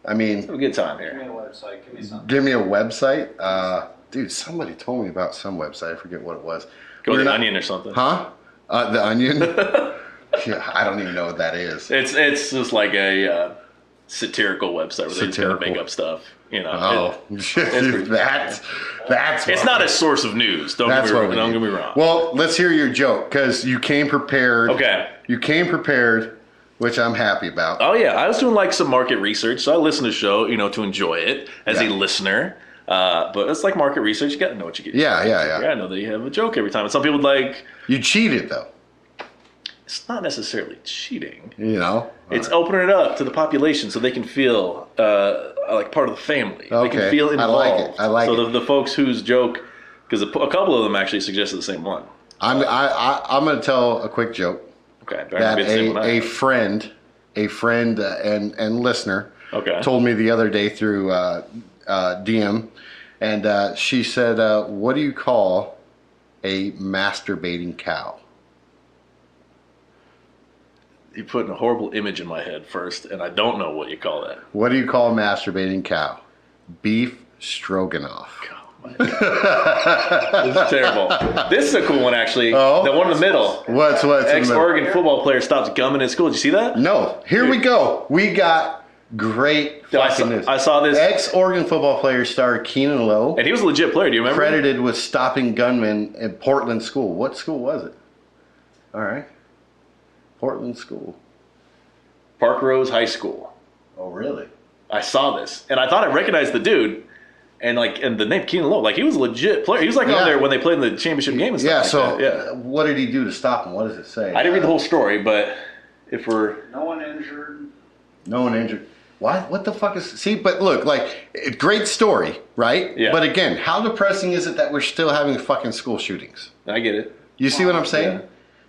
I mean, have a good time Give me here. a website. Give me something. Give me a website. Dude, somebody told me about some website. I forget what it was. Go to the Onion or something. Huh? The Onion? Yeah, I don't even know what that is. It's just like a satirical website where they just gotta make up stuff. You know. Oh, that's. It's not a source of news. Don't get me wrong. Well, let's hear your joke because you came prepared. Okay. You came prepared, which I'm happy about. Oh yeah, I was doing like some market research, so I listen to the show, you know, to enjoy it as a listener. But it's like market research. You got to know what you get. Yeah. I know that you have a joke every time, and some people like. You cheated though. It's not necessarily cheating. You know, it's opening it up to the population so they can feel like part of the family. Okay. They can feel involved. I like it. So the folks whose joke, because a couple of them actually suggested the same one. I'm going to tell a quick joke. Okay. That a friend and listener told me the other day through DM, and she said, "What do you call a masturbating cow?" You're putting a horrible image in my head first, and I don't know what you call that. What do you call a masturbating cow? Beef stroganoff. Oh my God. This is terrible. This is a cool one, actually. Oh? The one in the middle. What's Ex-Oregon football player stops gumming in school. Did you see that? No. Here we go. We got great fucking news. I saw this. Ex-Oregon football player star Keenan Lowe. And he was a legit player. Do you remember? Credited with stopping gunmen in Portland school. What school was it? All right. Portland school. Park Rose High School. Oh, really? I saw this, and I thought I recognized the dude, and the name Keenan Lowe, like he was a legit player. He was like on there when they played in the championship game and stuff. What did he do to stop him? What does it say? I didn't read the whole story, but if we're no one injured. No one injured. What the fuck is? See, but look, like great story, right? Yeah. But again, how depressing is it that we're still having fucking school shootings? I get it. You see what I'm saying?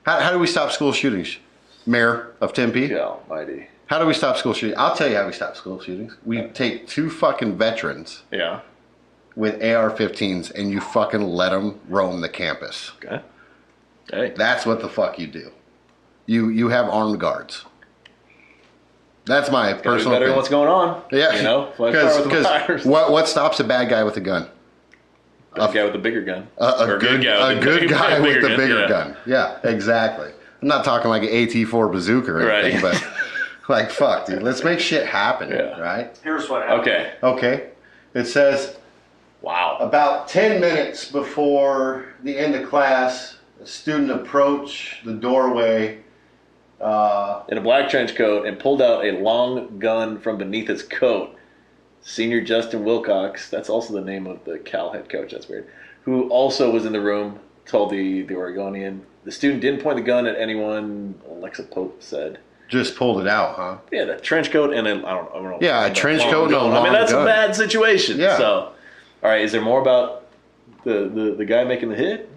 Yeah. How do we stop school shootings? Mayor of Tempe. Yeah, almighty. How do we stop school shootings? I'll tell you how we stop school shootings. We take two fucking veterans with AR-15s and you fucking let them roam the campus. Okay. Hey. That's what the fuck you do. You have armed guards. That's my personal opinion. What's going on? Yeah. You know? Because what stops a bad guy with a gun? A guy with a bigger gun. A good guy with a bigger gun. Yeah, exactly. I'm not talking like an AT-4 bazooka or anything, but like, fuck, dude. Let's make shit happen, right? Here's what happened. Okay. It says, wow. About 10 minutes before the end of class, a student approach the doorway. In a black trench coat and pulled out a long gun from beneath his coat. Senior Justin Wilcox, that's also the name of the Cal head coach, that's weird, who also was in the room, told the Oregonian. The student didn't point the gun at anyone, Alexa Pope said. Just pulled it out, huh? Yeah, the trench coat and I don't know. Yeah, a trench coat and a long gun. I mean, that's a bad situation. Yeah. So, all right, is there more about the guy making the hit?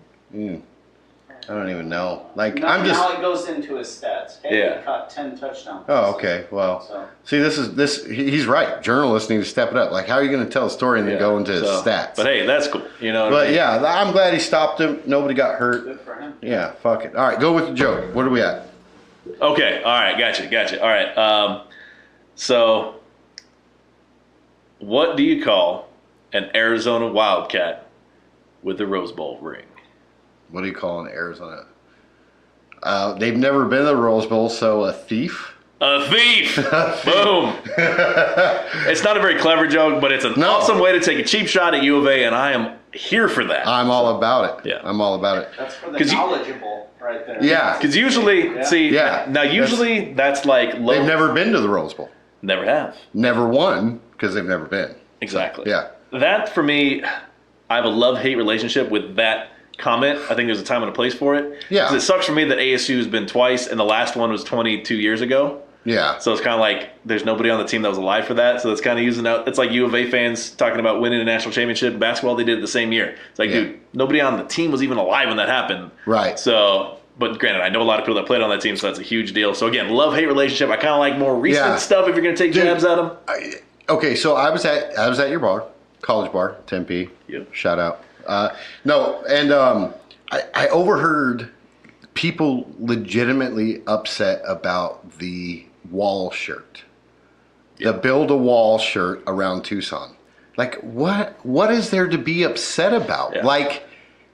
I don't even know. Like, now, I'm just. Now it goes into his stats. Hey, Yeah. he caught 10 touchdowns. Oh, okay. Well, So. see, he's right. Journalists need to step it up. Like, how are you going to tell a story and then go into his stats? But hey, that's cool. You know. But yeah, I'm glad he stopped him. Nobody got hurt. Good for him. Yeah, fuck it. All right, go with the joke. What are we at? Okay. All right. Gotcha. All right. So, what do you call an Arizona Wildcat with a Rose Bowl ring? What do you call an Arizona? They've never been to the Rose Bowl, so a thief? A thief! Boom! It's not a very clever joke, but it's an awesome way to take a cheap shot at U of A, and I am here for that. I'm all about it. Yeah. I'm all about it. That's for the knowledgeable right there. Yeah. Because usually, Yeah. that's like low. They've never been to the Rose Bowl. Never have. Never won because they've never been. Exactly. Yeah. That, for me, I have a love-hate relationship with that comment. I think there's a time and a place for it. Yeah. 'Cause it sucks for me that ASU has been twice, and the last one was 22 years ago. Yeah. So it's kind of like there's nobody on the team that was alive for that. So it's kind of using out. It's like U of A fans talking about winning a national championship in basketball. They did it the same year. It's like, dude, nobody on the team was even alive when that happened. Right. So, but granted, I know a lot of people that played on that team, so that's a huge deal. So again, love-hate relationship. I kind of like more recent stuff if you're going to take jabs at them. Okay, so I was at your bar, college bar, Tempe. Yep. Shout out. I overheard people legitimately upset about the wall shirt, the Build a Wall shirt around Tucson. Like, what is there to be upset about? Yeah. Like,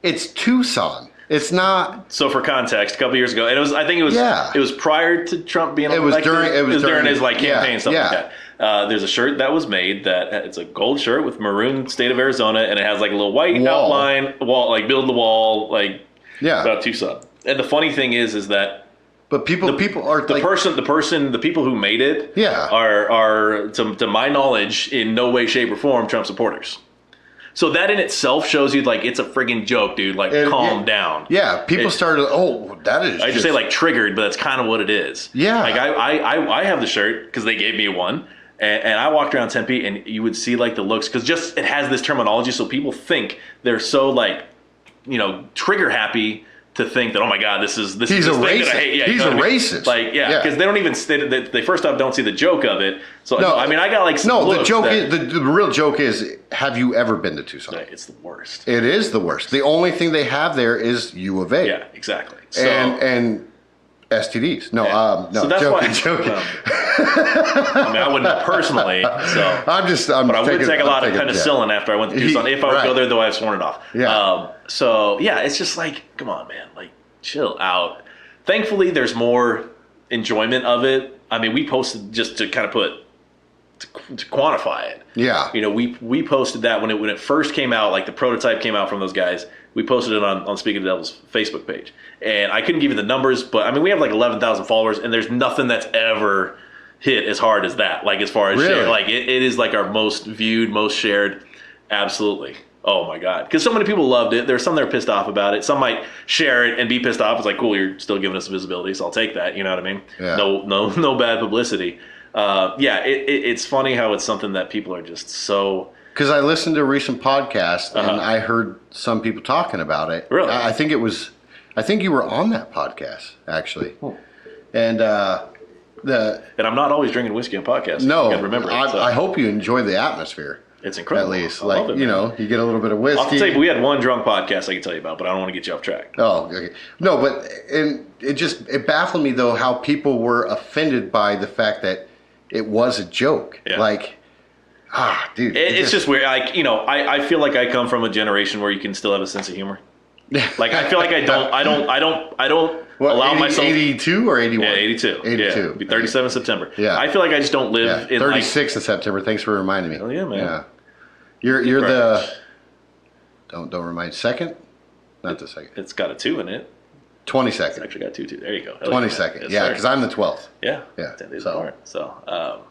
it's Tucson. It's not. So for context, a couple years ago, and it was prior to Trump being elected. It was during his campaign and stuff like that. There's a shirt that was made that it's a gold shirt with maroon state of Arizona, and it has like a little white outline wall, like build the wall, about Tucson. And the funny thing is that. But the people are the people who made it are to my knowledge in no way, shape, or form Trump supporters. So that in itself shows you it's a friggin' joke, dude. Calm down. Yeah, people started. That is. I just say triggered, but that's kind of what it is. Yeah. I have the shirt because they gave me one, and I walked around Tempe, and you would see the looks because it has this terminology, so people think they're so trigger happy to think that, oh my God, this is he's this a thing racist. that I hate. Yeah, he's a racist. Because they don't even they first off don't see the joke of it. So no, I mean I got the joke is the real joke is, have you ever been to Tucson? It's the worst. It is the worst. The only thing they have there is U of A. Yeah, exactly. So, and STDs. No, so that's joking. I mean, I wouldn't personally. So but I would take a lot of penicillin after I went to Tucson. If I would go there, though, I've sworn it off. Yeah. So yeah, it's just come on, man, chill out. Thankfully, there's more enjoyment of it. I mean, we posted just to kind of to quantify it. Yeah. We posted that when it first came out, the prototype came out from those guys. We posted it on Speak of the Devil's Facebook page. And I couldn't give you the numbers, but I mean, we have 11,000 followers, and there's nothing that's ever hit as hard as that. As far as share, it is our most viewed, most shared. Absolutely. Oh my God. Because so many people loved it. There's some that are pissed off about it. Some might share it and be pissed off. It's cool, you're still giving us visibility, so I'll take that. You know what I mean? Yeah. No bad publicity. It's funny how it's something that people are just so. Because I listened to a recent podcast and I heard some people talking about it. Really? I think you were on that podcast actually, and I'm not always drinking whiskey on podcasts. No, I gotta remember. I hope you enjoy the atmosphere. It's incredible. At least, I love it, you get a little bit of whiskey. I'll tell you, we had one drunk podcast I can tell you about, but I don't want to get you off track. Oh, okay. No, but it baffled me though how people were offended by the fact that it was a joke. Yeah. Dude. It's just weird. I feel like I come from a generation where you can still have a sense of humor. I feel like I don't what, allow 80, myself 82 or 81? Yeah, 82. 82. Yeah, it'll be 37 in September. Yeah. I feel like I just don't live in 36 in September. Thanks for reminding me. Oh yeah, man. Yeah. You're the don't remind second? Not the second. It's got a 2 in it. 22nd. It's actually got 2-2. There you go. 22nd. Yes, yeah, sir. because I'm the 12th. Yeah. Yeah. 10 days apart. So,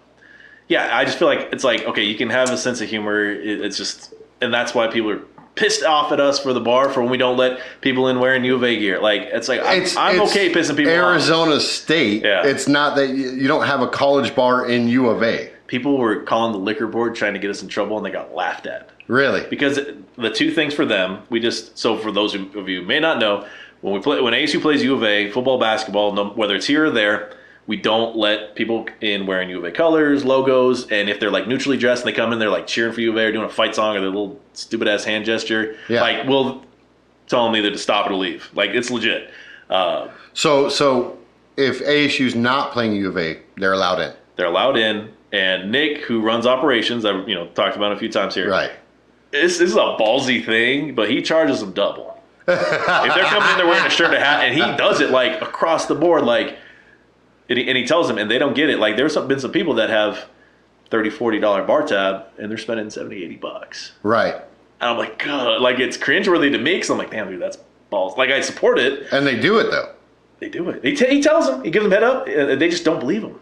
yeah, I just feel like it's like, okay, you can have a sense of humor. It's just, and that's why people are pissed off at us for the bar for when we don't let people in wearing U of A gear. Like, it's like, I'm okay pissing people off. Arizona State. Yeah. It's not that you don't have a college bar in U of A. People were calling the liquor board trying to get us in trouble, and they got laughed at. Really? Because the two things for them, so for those of you who may not know, when ASU plays U of A, football, basketball, whether it's here or there, we don't let people in wearing U of A colors, logos, and if they're like neutrally dressed and they come in, they're like cheering for U of A or doing a fight song or their little stupid ass hand gesture. Yeah. Like, we'll tell them either to stop or to leave. Like, it's legit. So if ASU's not playing U of A, they're allowed in. They're allowed in, and Nick, who runs operations, I've talked about it a few times here. Right. This is a ballsy thing, but he charges them double. If they're coming in there wearing a shirt and a hat, and he does it like across the board, like. And he tells them, and they don't get it. Like, there's been some people that have $30, $40 bar tab, and they're spending $70, $80. Right. And I'm like, God, like, it's cringeworthy to me, because I'm like, damn, dude, that's balls. Like, I support it. And they do it, though. They do it. He tells them. He gives them head up. They just don't believe him.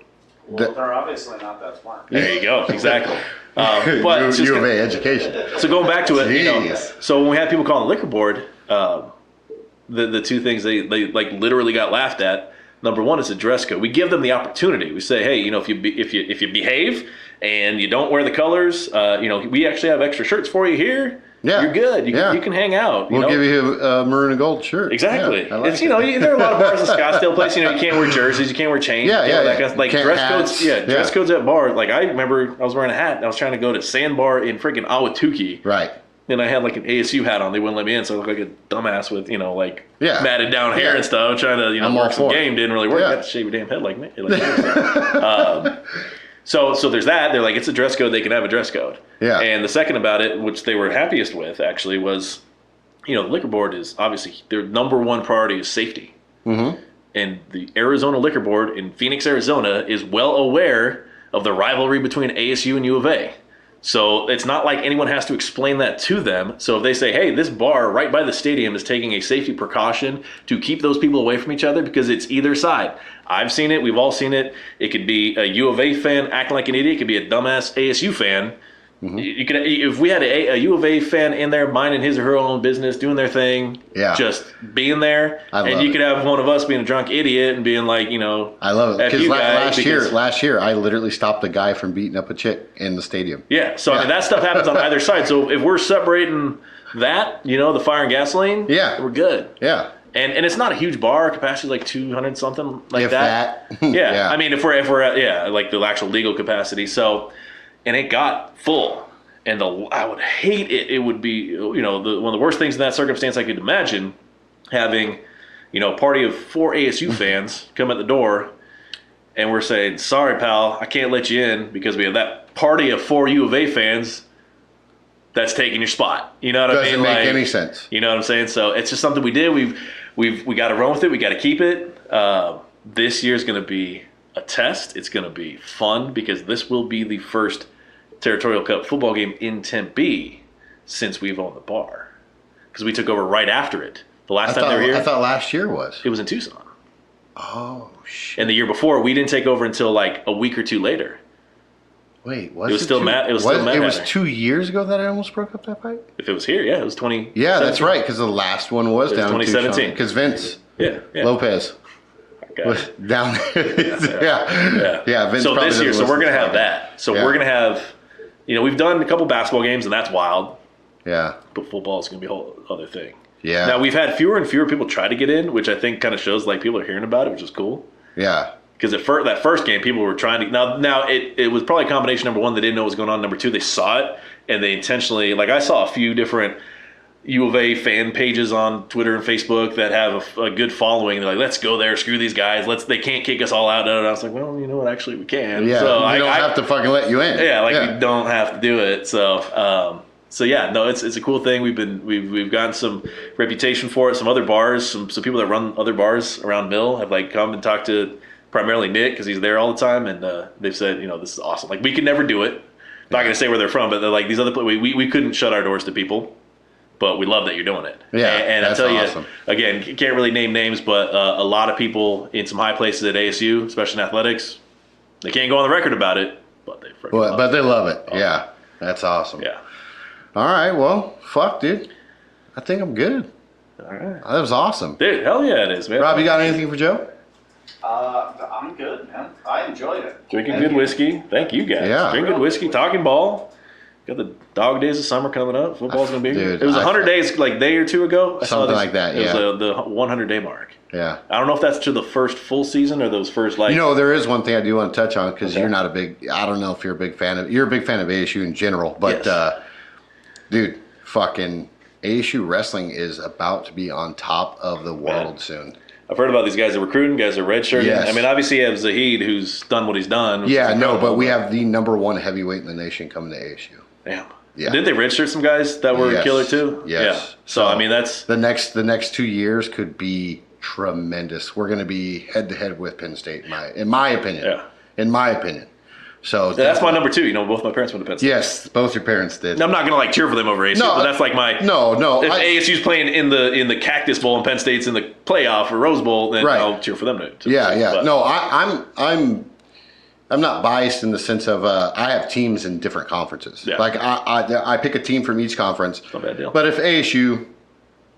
Well, they're obviously not that smart. There you go. Exactly. But U of A education. So going back to it, so when we had people calling the liquor board, the two things they like literally got laughed at. Number one is a dress code. We give them the opportunity. We say, hey, if you behave and you don't wear the colors, we actually have extra shirts for you here. Yeah. You're good. You can hang out. We'll give you a maroon and gold shirt. Exactly. Yeah, it's there are a lot of bars in Scottsdale place. You can't wear jerseys, you can't wear chains. That kind of, like dress codes. Dress codes at bar. Like, I remember I was wearing a hat and I was trying to go to Sandbar in freaking Ahwatukee. Right. And I had like an ASU hat on. They wouldn't let me in, so I looked like a dumbass with matted down hair and stuff, trying to work some game. Didn't really work. You had to shave your damn head like me. So there's that. They're like, it's a dress code. They can have a dress code. Yeah. And the second about it, which they were happiest with, actually, was, the liquor board is obviously their number one priority is safety. Mm-hmm. And the Arizona Liquor Board in Phoenix, Arizona, is well aware of the rivalry between ASU and U of A. So it's not like anyone has to explain that to them. So if they say, hey, this bar right by the stadium is taking a safety precaution to keep those people away from each other, because it's either side. I've seen it. We've all seen it. It could be a U of A fan acting like an idiot. It could be a dumbass ASU fan. Mm-hmm. You could, if we had a U of A fan in there minding his or her own business, doing their thing, just being there, and you could have one of us being a drunk idiot and being like, I love it. Because last year, I literally stopped a guy from beating up a chick in the stadium. Yeah, so I mean, that stuff happens on either side. So if we're separating that, the fire and gasoline, we're good. Yeah. And it's not a huge bar. Capacity like 200 something like that. Yeah. I mean, if we're at, like the actual legal capacity. So, and it got full. And I would hate it. It would be, one of the worst things in that circumstance I could imagine, having, a party of 4 ASU fans come at the door, and we're saying, sorry, pal, I can't let you in because we have that party of 4 U of A fans that's taking your spot. You know what I mean? Doesn't make any sense. You know what I'm saying? So it's just something we did. We got to run with it. We got to keep it. This year's going to be a test. It's going to be fun because this will be the first Territorial Cup football game in Tempe since we've owned the bar, because we took over right after it. The last time they were here, I thought last year it was in Tucson. Oh shit! And the year before, we didn't take over until like a week or two later. Wait, it was still Matt? It was still Matt. It was 2 years ago that I almost broke up that fight. If it was here, it was 20. Yeah, that's right, because the last one was down 2017. Because Vince, Lopez. Was down there. Yeah. Vince so this year, so we're gonna have that. So we're gonna have. We've done a couple basketball games, and that's wild. Yeah. But football is going to be a whole other thing. Yeah. Now, we've had fewer and fewer people try to get in, which I think kind of shows like people are hearing about it, which is cool. Yeah. Because that first game, people were trying to. Now it was probably combination number one, they didn't know what was going on. Number two, they saw it, and they intentionally, like I saw a few different U of A fan pages on Twitter and Facebook that have a good following. They're like, let's go there, screw these guys. They can't kick us all out. And I was like, well, you know what? Actually, we can. Yeah, so we don't have to fucking let you in. Yeah, we don't have to do it. So, it's a cool thing. We've gotten some reputation for it. Some other bars, some people that run other bars around Mill have come and talked to primarily Nick because he's there all the time, and they've said, this is awesome. Like, we could never do it. I'm not gonna say where they're from, but they're like these other places. We couldn't shut our doors to people. but we love that you're doing it. Yeah, and I that's tell awesome. you, again, you can't really name names, but a lot of people in some high places at ASU, especially in athletics, they can't go on the record about it, but they freaking love But it. they love it. Yeah, that's awesome. Yeah. All right, well, fuck, dude. I think I'm good. All right. That was awesome. Dude, hell yeah, it is, man. Rob, you got anything for Joe? I'm good, man. I enjoyed it. Drinking good whiskey. Thank you guys. Yeah. Drinking whiskey, talking ball. Got the dog days of summer coming up. Football's gonna be here. Dude, It was 100 days, like day or two ago. I saw Something this- like that, It yeah. was the 100-day mark. Yeah. I don't know if that's to the first full season or those first like. You know, there is one thing I do want to touch on because Okay. you're not a big. I don't know if you're a big fan of. You're a big fan of ASU in general, but Yes. dude, fucking ASU wrestling is about to be on top of the world soon. I've heard about these guys that are recruiting, guys that are redshirting. Yes. I mean, obviously you have Zahid who's done what he's done. which Yeah, is no, but incredible, we have the #1 heavyweight in the nation coming to ASU. Damn. Yeah. Didn't they redshirt some guys that were Yes. killer too? Yes. Yeah. So I mean, that's The next 2 years could be tremendous. We're going to be head to head with Penn State, in my opinion. Yeah. In my opinion. So that's my number 2. You know, both my parents went to Penn State. Yes, both your parents did. I'm not gonna like cheer for them over ASU, No, but that's like my No. If ASU's playing in the Cactus Bowl and Penn State's in the playoff or Rose Bowl, then Right. I'll cheer for them to Yeah. but- No, I'm not biased in the sense of I have teams in different conferences. Yeah. Like I pick a team from each conference. Not a bad deal. But if ASU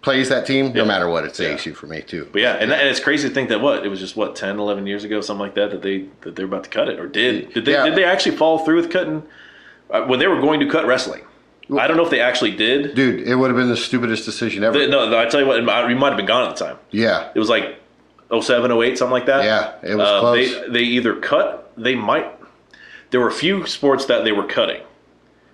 plays that team, no Yeah. matter what, it's Yeah. ASU for me too. But yeah, and it's crazy to think that it was just 10, 11 years ago, something like that they're about to cut it, or did they actually follow through with cutting when they were going to cut wrestling? I don't know if they actually did. Dude, it would have been the stupidest decision ever. No, I tell you what, you might have been gone at the time. Yeah. It was like 07, 08, something like that. Yeah, it was close. They either cut. There were a few sports that they were cutting,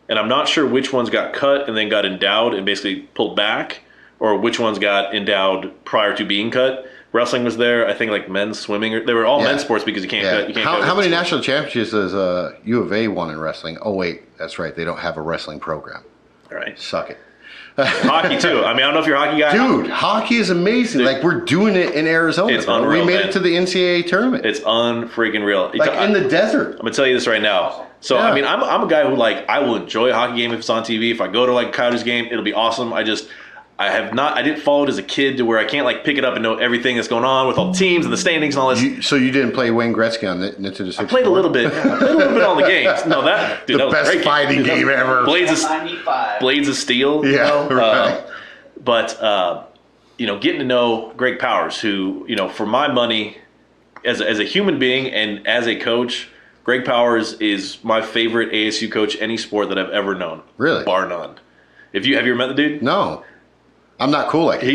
and I'm not sure which ones got cut and then got endowed and basically pulled back, or which ones got endowed prior to being cut. Wrestling was there. I think like men's swimming. They were all men's sports because you can't cut. You can't cut How many sports. national championships has U of A won in wrestling? Oh wait, that's right. They don't have a wrestling program. All right. Suck it. Hockey too. I mean, I don't know if you're a hockey guy. Dude, hockey is amazing. Dude. Like we're doing it in Arizona. It's bro. unreal, We made man. it to the NCAA tournament. It's unfreaking real. like in the desert. I'm gonna tell you this right now. So Yeah. I mean, I'm a guy who I will enjoy a hockey game if it's on TV. If I go to like a Coyotes game, it'll be awesome. I didn't follow it as a kid to where I can't like pick it up and know everything that's going on with all the teams and the standings and all this. So you didn't play Wayne Gretzky on Nintendo 64? I played a little bit. Yeah, I played a little bit on the games. No, that The that was a best great fighting Dude, that game was- ever. Blades of Steel. Yeah, you know? right. But getting to know Greg Powers, who for my money, as a human being and as a coach, Greg Powers is my favorite ASU coach any sport that I've ever known. Really? Bar none. Have you ever met the dude? No. I'm not cool like He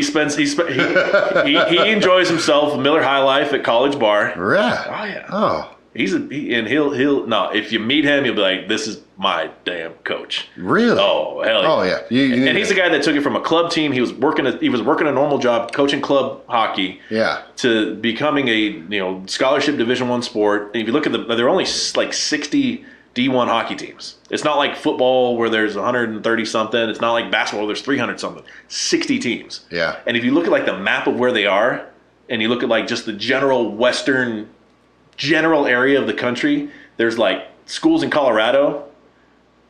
enjoys himself a Miller High Life at College Bar. Right. Oh yeah. Oh, He'll if you meet him, you'll be like, this is my damn coach. really? Oh hell yeah. Oh, yeah. You And he's the guy that took it from a club team. He was working a normal job coaching club hockey Yeah. to becoming a scholarship Division I sport. And if you look at there are only like 60 D1 hockey teams. It's not like football where there's 130 something. It's not like basketball where there's 300 something. 60 teams. Yeah. And if you look at like the map of where they are, and you look at like just the general area of the country, there's like schools in Colorado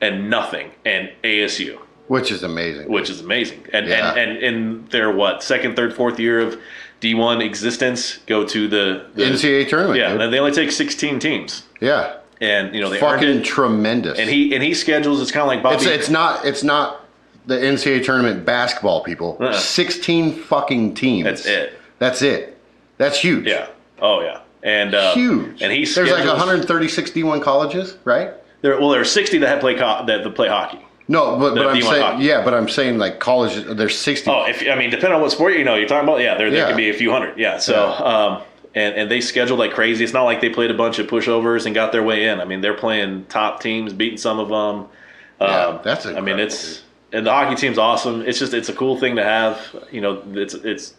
and nothing, and ASU, Which is amazing. which is amazing. And Yeah. and in their second, third, fourth year of D1 existence, go to the NCAA tournament. yeah, dude. and they only take 16 teams, Yeah. and they earned Fucking it. tremendous. And he schedules. It's kind of like Bobby. It's not the NCAA tournament basketball, people. 16 fucking teams. That's it. That's it. That's huge. Yeah. Oh yeah. And Huge. And there's like 136 D1 colleges, right? there are 60 that play hockey. No, but I'm D1 saying hockey. but I'm saying like colleges. There's 60. Oh, depending on what sport you're talking about. Yeah, there Yeah. could be a few hundred. Yeah. So and they scheduled like crazy. It's not like they played a bunch of pushovers and got their way in. I mean, they're playing top teams, beating some of them. Yeah, that's I mean, incredible, and the hockey team's awesome. It's a cool thing to have. It's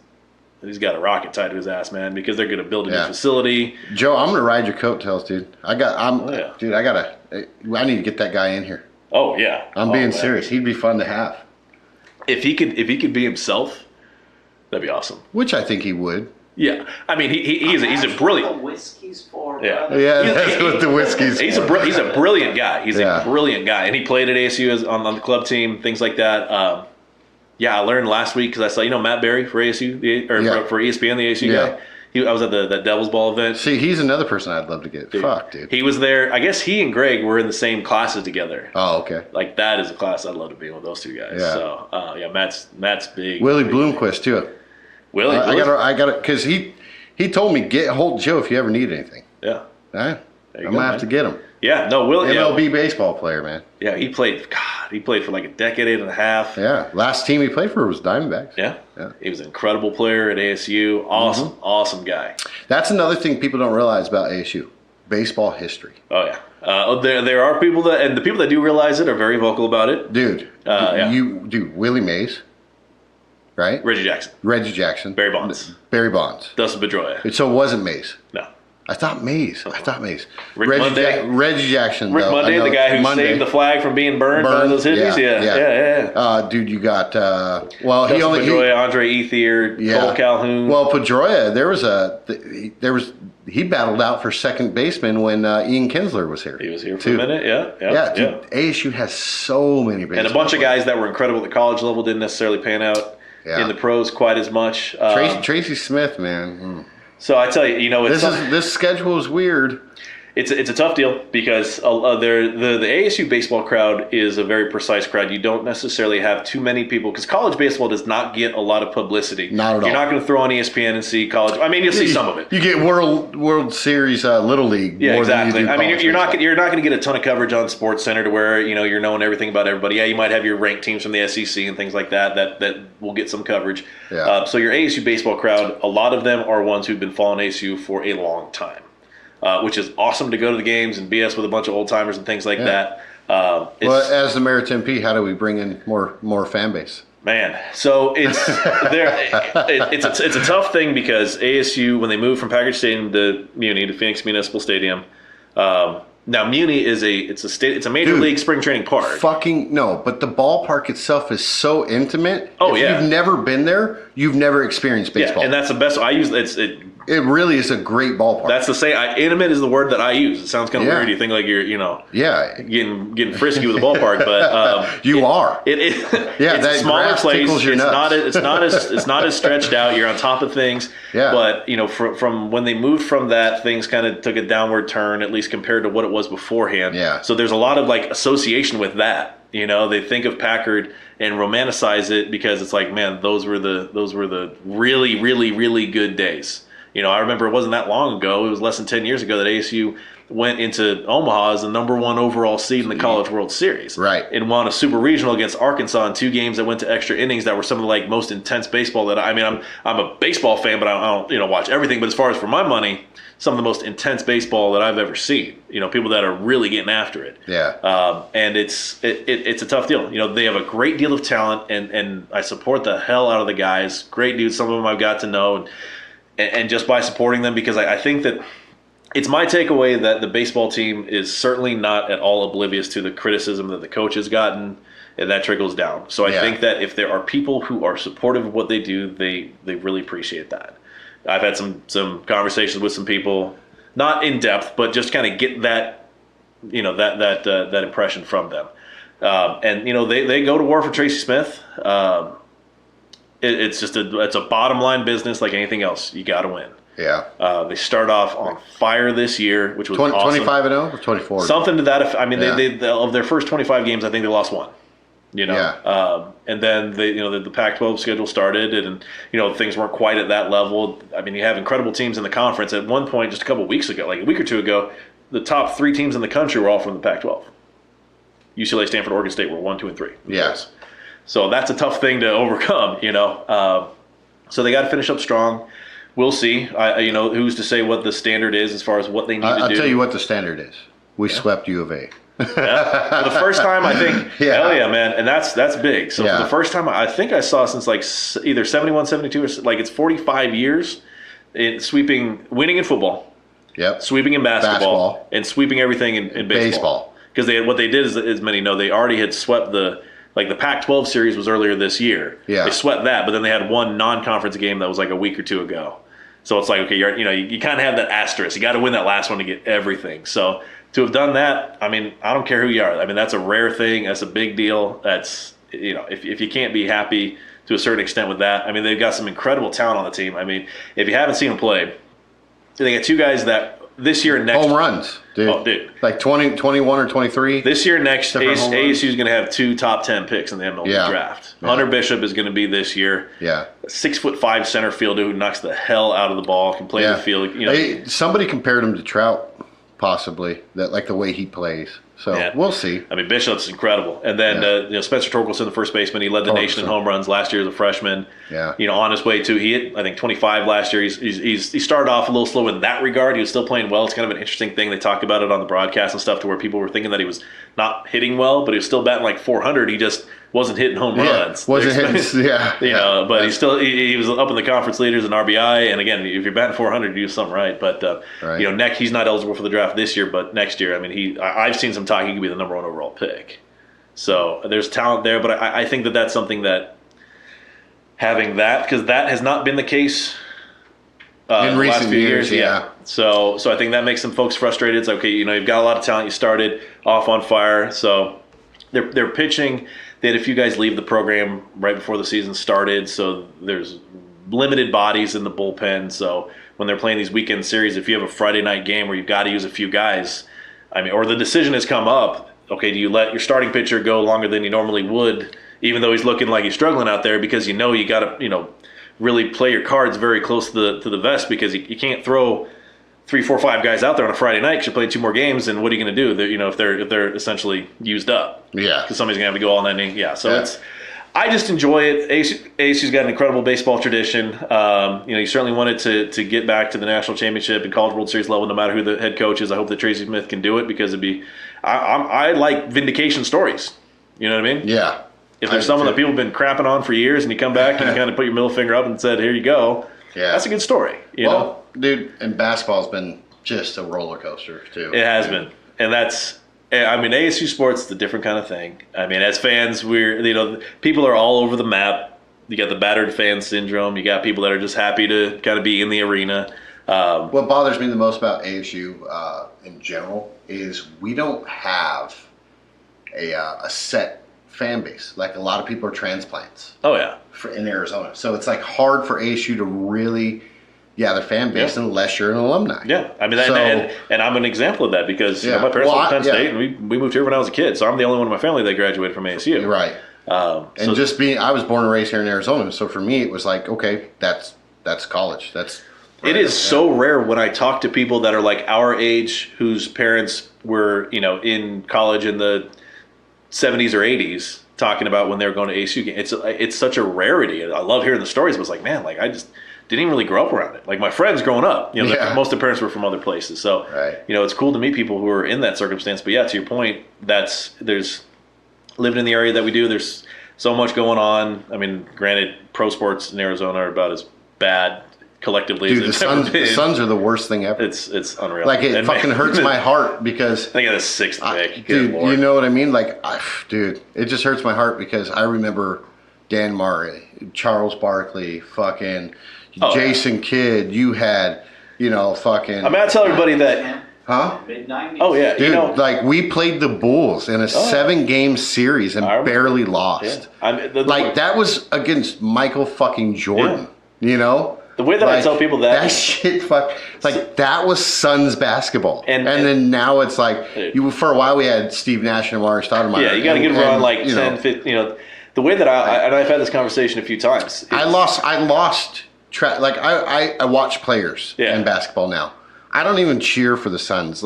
he's got a rocket tied to his ass, man, because they're going to build a new Yeah. facility. Joe, I'm gonna ride your coattails, dude. I Yeah. need to get that guy in here. Oh yeah, I'm Oh, being man. serious. He'd be fun to have. If he could be himself, that'd be awesome. Which I think he would. Yeah, I mean he's a brilliant. The whiskey's for Yeah. brother. Yeah, He's- that's what the whiskey's. He's a brilliant guy. He's Yeah. a brilliant guy, and he played at ASU on the club team, things like that. Yeah, I learned last week because I saw Matt Berry for ASU for ESPN, the ASU guy. I was at that Devil's Ball event. See, he's another person I'd love to get. Fuck, dude. He was there. I guess he and Greg were in the same classes together. Oh, okay. Like, that is a class I'd love to be in with those two guys. Yeah. So, Matt's big. Willie Bloomquist, too. Willie? I got it, because he told me, get hold of Joe if you ever need anything. Yeah. All right? I'm going to have to get him. Yeah, no, Willie. MLB baseball player, man. Yeah, he played for like a decade and a half. Yeah, last team he played for was Diamondbacks. Yeah. He was an incredible player at ASU. Awesome guy. That's another thing people don't realize about ASU, baseball history. Oh, yeah. There are people and the people that do realize it are very vocal about it. Dude, Willie Mays, right? Reggie Jackson. Barry Bonds. Dustin Pedroia. So it wasn't Mays. No. I thought Mays. Reggie Jackson. Rick Monday, the guy who saved the flag from being burned by those hippies. Yeah. Dude, you got Dustin Pedroia, Andre Ethier, Cole Calhoun. Well, Pedroia, he battled out for second baseman when Ian Kinsler was here. He was here for a minute. Yeah. Dude, ASU has so many baseball and a bunch players. of guys that were incredible at the college level didn't necessarily pan out in the pros quite as much. Tracy Smith, man. So I tell you, this schedule is weird. It's a tough deal because the ASU baseball crowd is a very precise crowd. You don't necessarily have too many people because college baseball does not get a lot of publicity. Not at all. You're not going to throw on ESPN and see college. I mean, you'll see some of it. You get World Series Little League. Yeah, more exactly. Than you do I mean, you're not going to get a ton of coverage on Sports Center to where you're knowing everything about everybody. Yeah, you might have your ranked teams from the SEC and things like that will get some coverage. Yeah. So your ASU baseball crowd, a lot of them are ones who've been following ASU for a long time. Which is awesome to go to the games and BS with a bunch of old timers and things like that. Well, as the mayor of Tempe, how do we bring in more fan base? Man, so it's a tough thing because ASU, when they moved from Packard Stadium to Muni, to Phoenix Municipal Stadium, now Muni is it's a major league spring training park. Fucking no, but the ballpark itself is so intimate. Oh, if you've never been there, you've never experienced baseball. Yeah, and that's the best. I use it really is a great ballpark. That's the say. Intimate is the word that I use. It sounds kind of weird. You think like you're, getting frisky with the ballpark, but you are. It's that a smaller place. It's not as stretched out. You're on top of things. Yeah. But from when they moved from that, things kind of took a downward turn, at least compared to what it was beforehand. Yeah. So there's a lot of association with that. They think of Packard and romanticize it because it's like, man, those were the really, really, really good days. I remember it wasn't that long ago. It was less than 10 years ago that ASU went into Omaha as the number 1 overall seed in the College World Series. Right. And won a super regional against Arkansas in 2 games that went to extra innings that were some of the most intense baseball that I'm a baseball fan, but I don't watch everything. But as far as for my money, some of the most intense baseball that I've ever seen. People that are really getting after it. Yeah. And it's a tough deal. They have a great deal of talent, and I support the hell out of the guys. Great dudes. Some of them I've got to know. And just by supporting them, because I think that it's my takeaway that the baseball team is certainly not at all oblivious to the criticism that the coach has gotten, and that trickles down. So I think that if there are people who are supportive of what they do, they really appreciate that. I've had some conversations with some people, not in depth, but just kind of get that, that impression from them. And they go to war for Tracy Smith. It's a bottom line business like anything else. You got to win. Yeah. They start off on fire this year, which was awesome. 25-0 or 24? Something to that effect. I mean, they of their first 25 games, I think they lost 1. And then the Pac-12 schedule started, and things weren't quite at that level. I mean, you have incredible teams in the conference. At one point, just a couple of weeks ago, like a week or two ago, the top 3 teams in the country were all from the Pac-12. UCLA, Stanford, Oregon State were 1, 2, and 3. Yes. So that's a tough thing to overcome, So they got to finish up strong. We'll see. Who's to say what the standard is as far as what they need to do? I'll tell you what the standard is. We swept U of A. For the first time, I think. Hell yeah, man. And that's big. So for the first time, I think I saw since either 71, 72, or it's 45 years in winning in football. Yep. Sweeping in basketball. And sweeping everything in baseball. Because what they did is, as many know, they already had swept the Pac-12 series was earlier this year. Yeah. They swept that, but then they had one non-conference game that was like a week or two ago. So it's like, okay, you kind of have that asterisk. You got to win that last one to get everything. So to have done that, I mean, I don't care who you are. I mean, that's a rare thing. That's a big deal. That's if you can't be happy to a certain extent with that, I mean, they've got some incredible talent on the team. I mean, if you haven't seen them play, they got two guys that this year and next. Home runs, dude. Oh, dude. Like 20, 21 or 23. This year and next, ASU is going to have 2 top 10 picks in the MLB draft. Yeah. Hunter Bishop is going to be this year. Yeah. 6'5" center fielder who knocks the hell out of the ball, can play the field. Somebody compared him to Trout, possibly, that like the way he plays. So we'll see. I mean, Bishop's incredible. And then Spencer Torkelson, the first baseman, he led the nation in home runs last year as a freshman. Yeah. On his way to, he hit, I think, 25 last year. He started off a little slow in that regard. He was still playing well. It's kind of an interesting thing. They talk about it on the broadcast and stuff to where people were thinking that he was not hitting well, but he was still batting like 400. He just wasn't hitting home runs. Wasn't hitting, but he was up in the conference leaders in RBI. And again, if you're batting 400, you do something right. But, Neck, he's not eligible for the draft this year, but next year, I mean, I've seen some talk he could be the number 1 overall pick. So there's talent there, but I think that that's something that having that, because that has not been the case in recent last few years. Yeah. So I think that makes some folks frustrated. It's okay, you've got a lot of talent. You started off on fire. So they're pitching. They had a few guys leave the program right before the season started. So there's limited bodies in the bullpen. So when they're playing these weekend series, if you have a Friday night game where you've got to use a few guys, I mean, or the decision has come up, okay, do you let your starting pitcher go longer than you normally would, even though he's looking like he's struggling out there, because you got to, really play your cards very close to the vest, because you can't throw 3, 4, 5 guys out there on a Friday night because you're playing 2 more games, and what are you going to do? If they're essentially used up, because somebody's going to have to go all night. I just enjoy it. ASU's got an incredible baseball tradition. You certainly wanted to get back to the national championship and College World Series level, no matter who the head coach is. I hope that Tracy Smith can do it, because I like vindication stories. You know what I mean? Yeah. If there's someone that people have been crapping on for years, and you come back and you kind of put your middle finger up and said, "Here you go," that's a good story. You know, dude, and basketball's been just a roller coaster too. It has been, and ASU sports is a different kind of thing. I mean, as fans, people are all over the map. You got the battered fan syndrome. You got people that are just happy to kind of be in the arena. What bothers me the most about ASU in general is we don't have a set fan base. Like, a lot of people are transplants. Oh yeah, in Arizona, so it's like hard for ASU to really. Yeah, their fan base, unless you're an alumni. Yeah, I mean, and I'm an example of that, because my parents went to Penn State, and we moved here when I was a kid, so I'm the only one in my family that graduated from ASU. Right. I was born and raised here in Arizona, so for me it was like, okay, that's college. It is so rare when I talk to people that are like our age, whose parents were in college in the 70s or 80s, talking about when they were going to ASU games. It's such a rarity, and I love hearing the stories. But it's like, man, I just didn't even really grow up around it. Like, my friends growing up, most of their parents were from other places. So, it's cool to meet people who are in that circumstance. But yeah, to your point, there's living in the area that we do, there's so much going on. I mean, granted, pro sports in Arizona are about as bad collectively as the Suns are the worst thing ever. It's unreal. Like, it fucking hurts my heart, because I think I had a 6th pick. Dude, you know what I mean? Like, dude, it just hurts my heart, because I remember Dan Murray, Charles Barkley, fucking Jason Kidd. You had, fucking. I mean, I tell everybody that. Huh? Mid-90s. Oh yeah, dude. Like, we played the Bulls in a 7-game series and barely lost. Yeah. That was against Michael fucking Jordan. Yeah. The way that I tell people that shit, that was Suns basketball, and then now it's like for a while we had Steve Nash and Amari Stoudemire. Yeah, you got to get run like 10, 15. The way that I've had this conversation a few times. I lost track. Like, I watch players in basketball now. I don't even cheer for the Suns,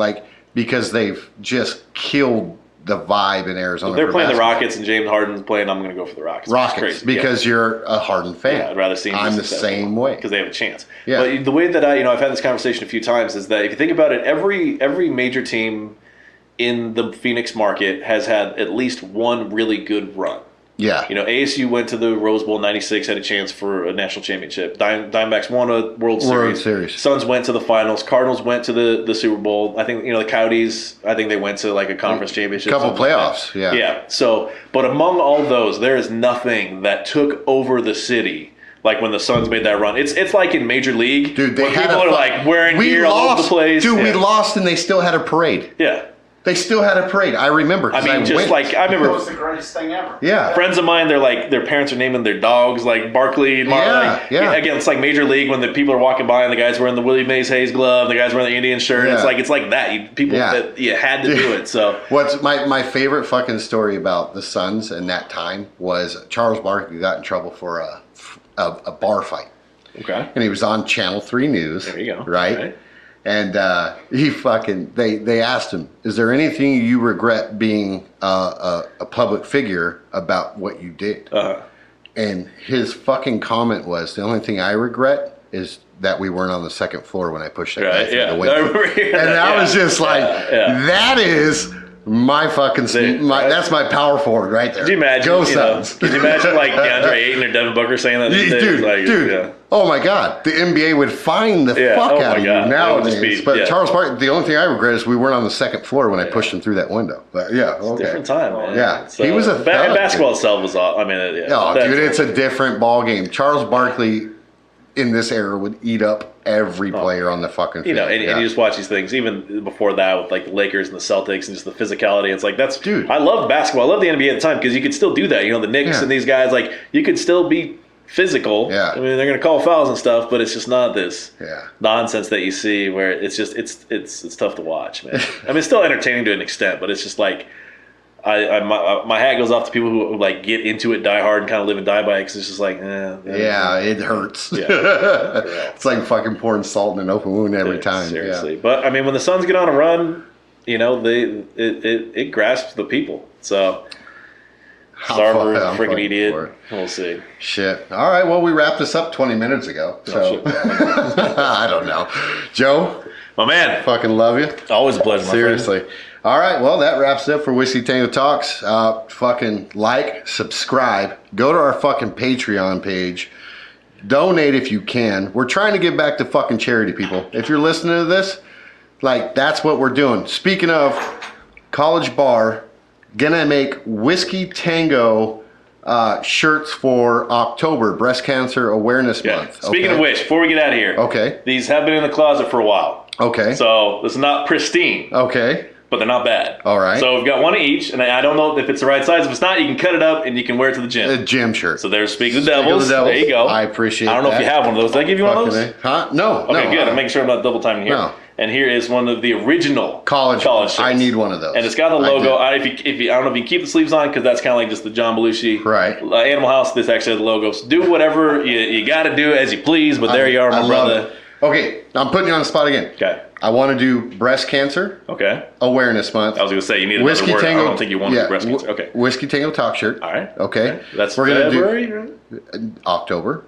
because they've just killed the vibe in Arizona. They're playing basketball. The Rockets, and James Harden's playing. I'm going to go for the Rockets. Because you're a Harden fan. Yeah, I'd rather see. I'm the same way, because they have a chance. Yeah. But the way that I've had this conversation a few times is that if you think about it, every major team in the Phoenix market has had at least one really good run. Yeah. ASU went to the Rose Bowl '96, had a chance for a national championship. Diamondbacks won a World Series. Suns went to the finals. Cardinals went to the Super Bowl. I think the Coyotes, I think they went to like a conference championship. A couple playoffs. Yeah. Yeah. So, but among all those, there is nothing that took over the city. Like when the Suns made that run, it's like in Major League, dude. People are like wearing gear all over the place. Dude, we lost and they still had a parade. Yeah. They still had a parade. I remember. I mean, just went. like I It remember. was the greatest thing ever. Yeah. Friends of mine, their parents are naming their dogs like Barkley and Marley. Yeah. Again, it's like Major League when the people are walking by and the guys wearing the Willie Mays Hayes glove, the guys wearing the Indian shirt. Yeah. It's like that. You had to do it. So What's my favorite fucking story about the Suns in that time was Charles Barkley got in trouble for a bar fight. okay, And he was on Channel 3 News. there you go. Right? And they asked him, is there anything you regret being a public figure about what you did? And his fucking comment was, the only thing I regret is that we weren't on the second floor when I pushed that guy through the window. And I was just like, that is my fucking, that's my power forward right there. Could you imagine? Go Suns. Could you imagine like DeAndre Ayton or Devin Booker saying that? Dude. Oh my God, the NBA would fine the fuck out of you nowadays. But Charles Barkley, the only thing I regret is we weren't on the second floor when I pushed him through that window. But different time, man. Yeah, so, he was a and basketball itself was all. I mean, dude, it's a different ball game. Charles Barkley in this era would eat up every player on the fucking field. And you just watch these things, even before that with like the Lakers and the Celtics and just the physicality. It's like, dude. I love basketball. I love the NBA at the time because you could still do that. The Knicks and these guys, like you could still be physical. Yeah. I mean, they're going to call fouls and stuff, but it's just not this nonsense that you see where it's just, it's tough to watch, man. I mean, it's still entertaining to an extent, but it's just like, my hat goes off to people who like get into it, die hard, and kind of live and die by it. Cause it's just like, it hurts. Yeah. It's like fucking pouring salt in an open wound every time. Seriously, but I mean, when the Suns get on a run, it grasps the people. So, Sarver, freaking idiot. We'll see. Shit. All right. Well, we wrapped this up 20 minutes ago. So I don't know, Joe. My man. Fucking love you. Always a pleasure. Seriously. My friend. All right, well, that wraps it up for Whiskey Tango Talks. Fucking like, subscribe, go to our fucking Patreon page, donate if you can. We're trying to give back to fucking charity, people. If you're listening to this, like, that's what we're doing. Speaking of College Bar, gonna make Whiskey Tango shirts for October, Breast Cancer Awareness Month. Speaking of which, before we get out of here, these have been in the closet for a while. Okay. So this is not pristine. Okay. But they're not bad. All right. So we've got one of each, and I don't know if it's the right size. If it's not, you can cut it up and you can wear it to the gym. A gym shirt. So there's Speak of the Devils. There you go. I appreciate that. I don't know if you have one of those. Did I give you one of those? Huh? No. Okay, good. I'm making sure I'm not double timing here. No. And here is one of the original college shirts. I need one of those. And it's got the logo. I don't know if you keep the sleeves on because that's kind of like just the John Belushi. Right. Animal House. This actually has the logo. So do whatever you got to do as you please. But there you are, my brother. Okay, I'm putting you on the spot again. Okay. I want to do Breast Cancer Awareness Month. I was going to say, you need another word. Tango, I don't think you wanted breast cancer. Okay. Whiskey Tango Talk shirt. All right. Okay. That's February, right? October,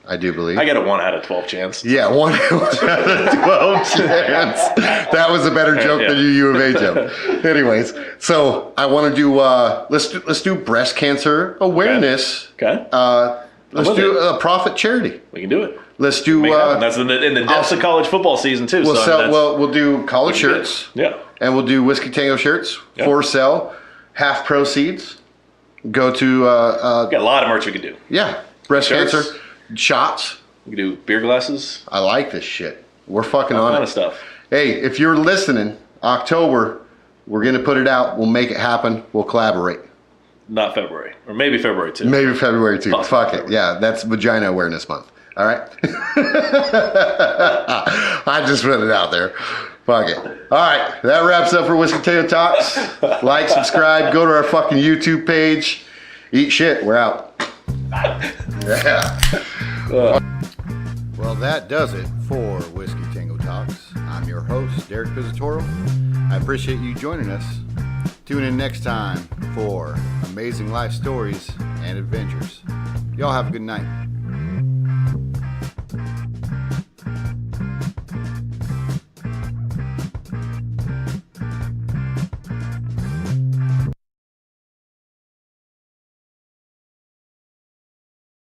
I do believe. I got a 1 out of 12 chance. Yeah, 1 out of 12 chance. That was a better joke than your U of A joke. Anyways, so I want to do, let's do Breast Cancer Awareness. Okay. Let's do a profit charity. We can do it. Let's do. That's in the depths of college football season too. We'll do college shirts. Yeah. And we'll do Whiskey Tango shirts for sale. Half proceeds go to. We've got a lot of merch we can do. Yeah, breast cancer shots. We can do beer glasses. I like this shit. We're fucking on it. All kind of stuff. Hey, if you're listening, October, we're gonna put it out. We'll make it happen. We'll collaborate. Not February, or maybe February too. Maybe February too. Fuck it. Yeah, that's Vagina Awareness Month. All right. I just put it out there. Fuck it. All right. That wraps up for Whiskey Tango Talks. Like, subscribe, go to our fucking YouTube page. Eat shit. We're out. Yeah. Well, that does it for Whiskey Tango Talks. I'm your host, Derek Pizzatoro. I appreciate you joining us. Tune in next time for amazing life stories and adventures. Y'all have a good night.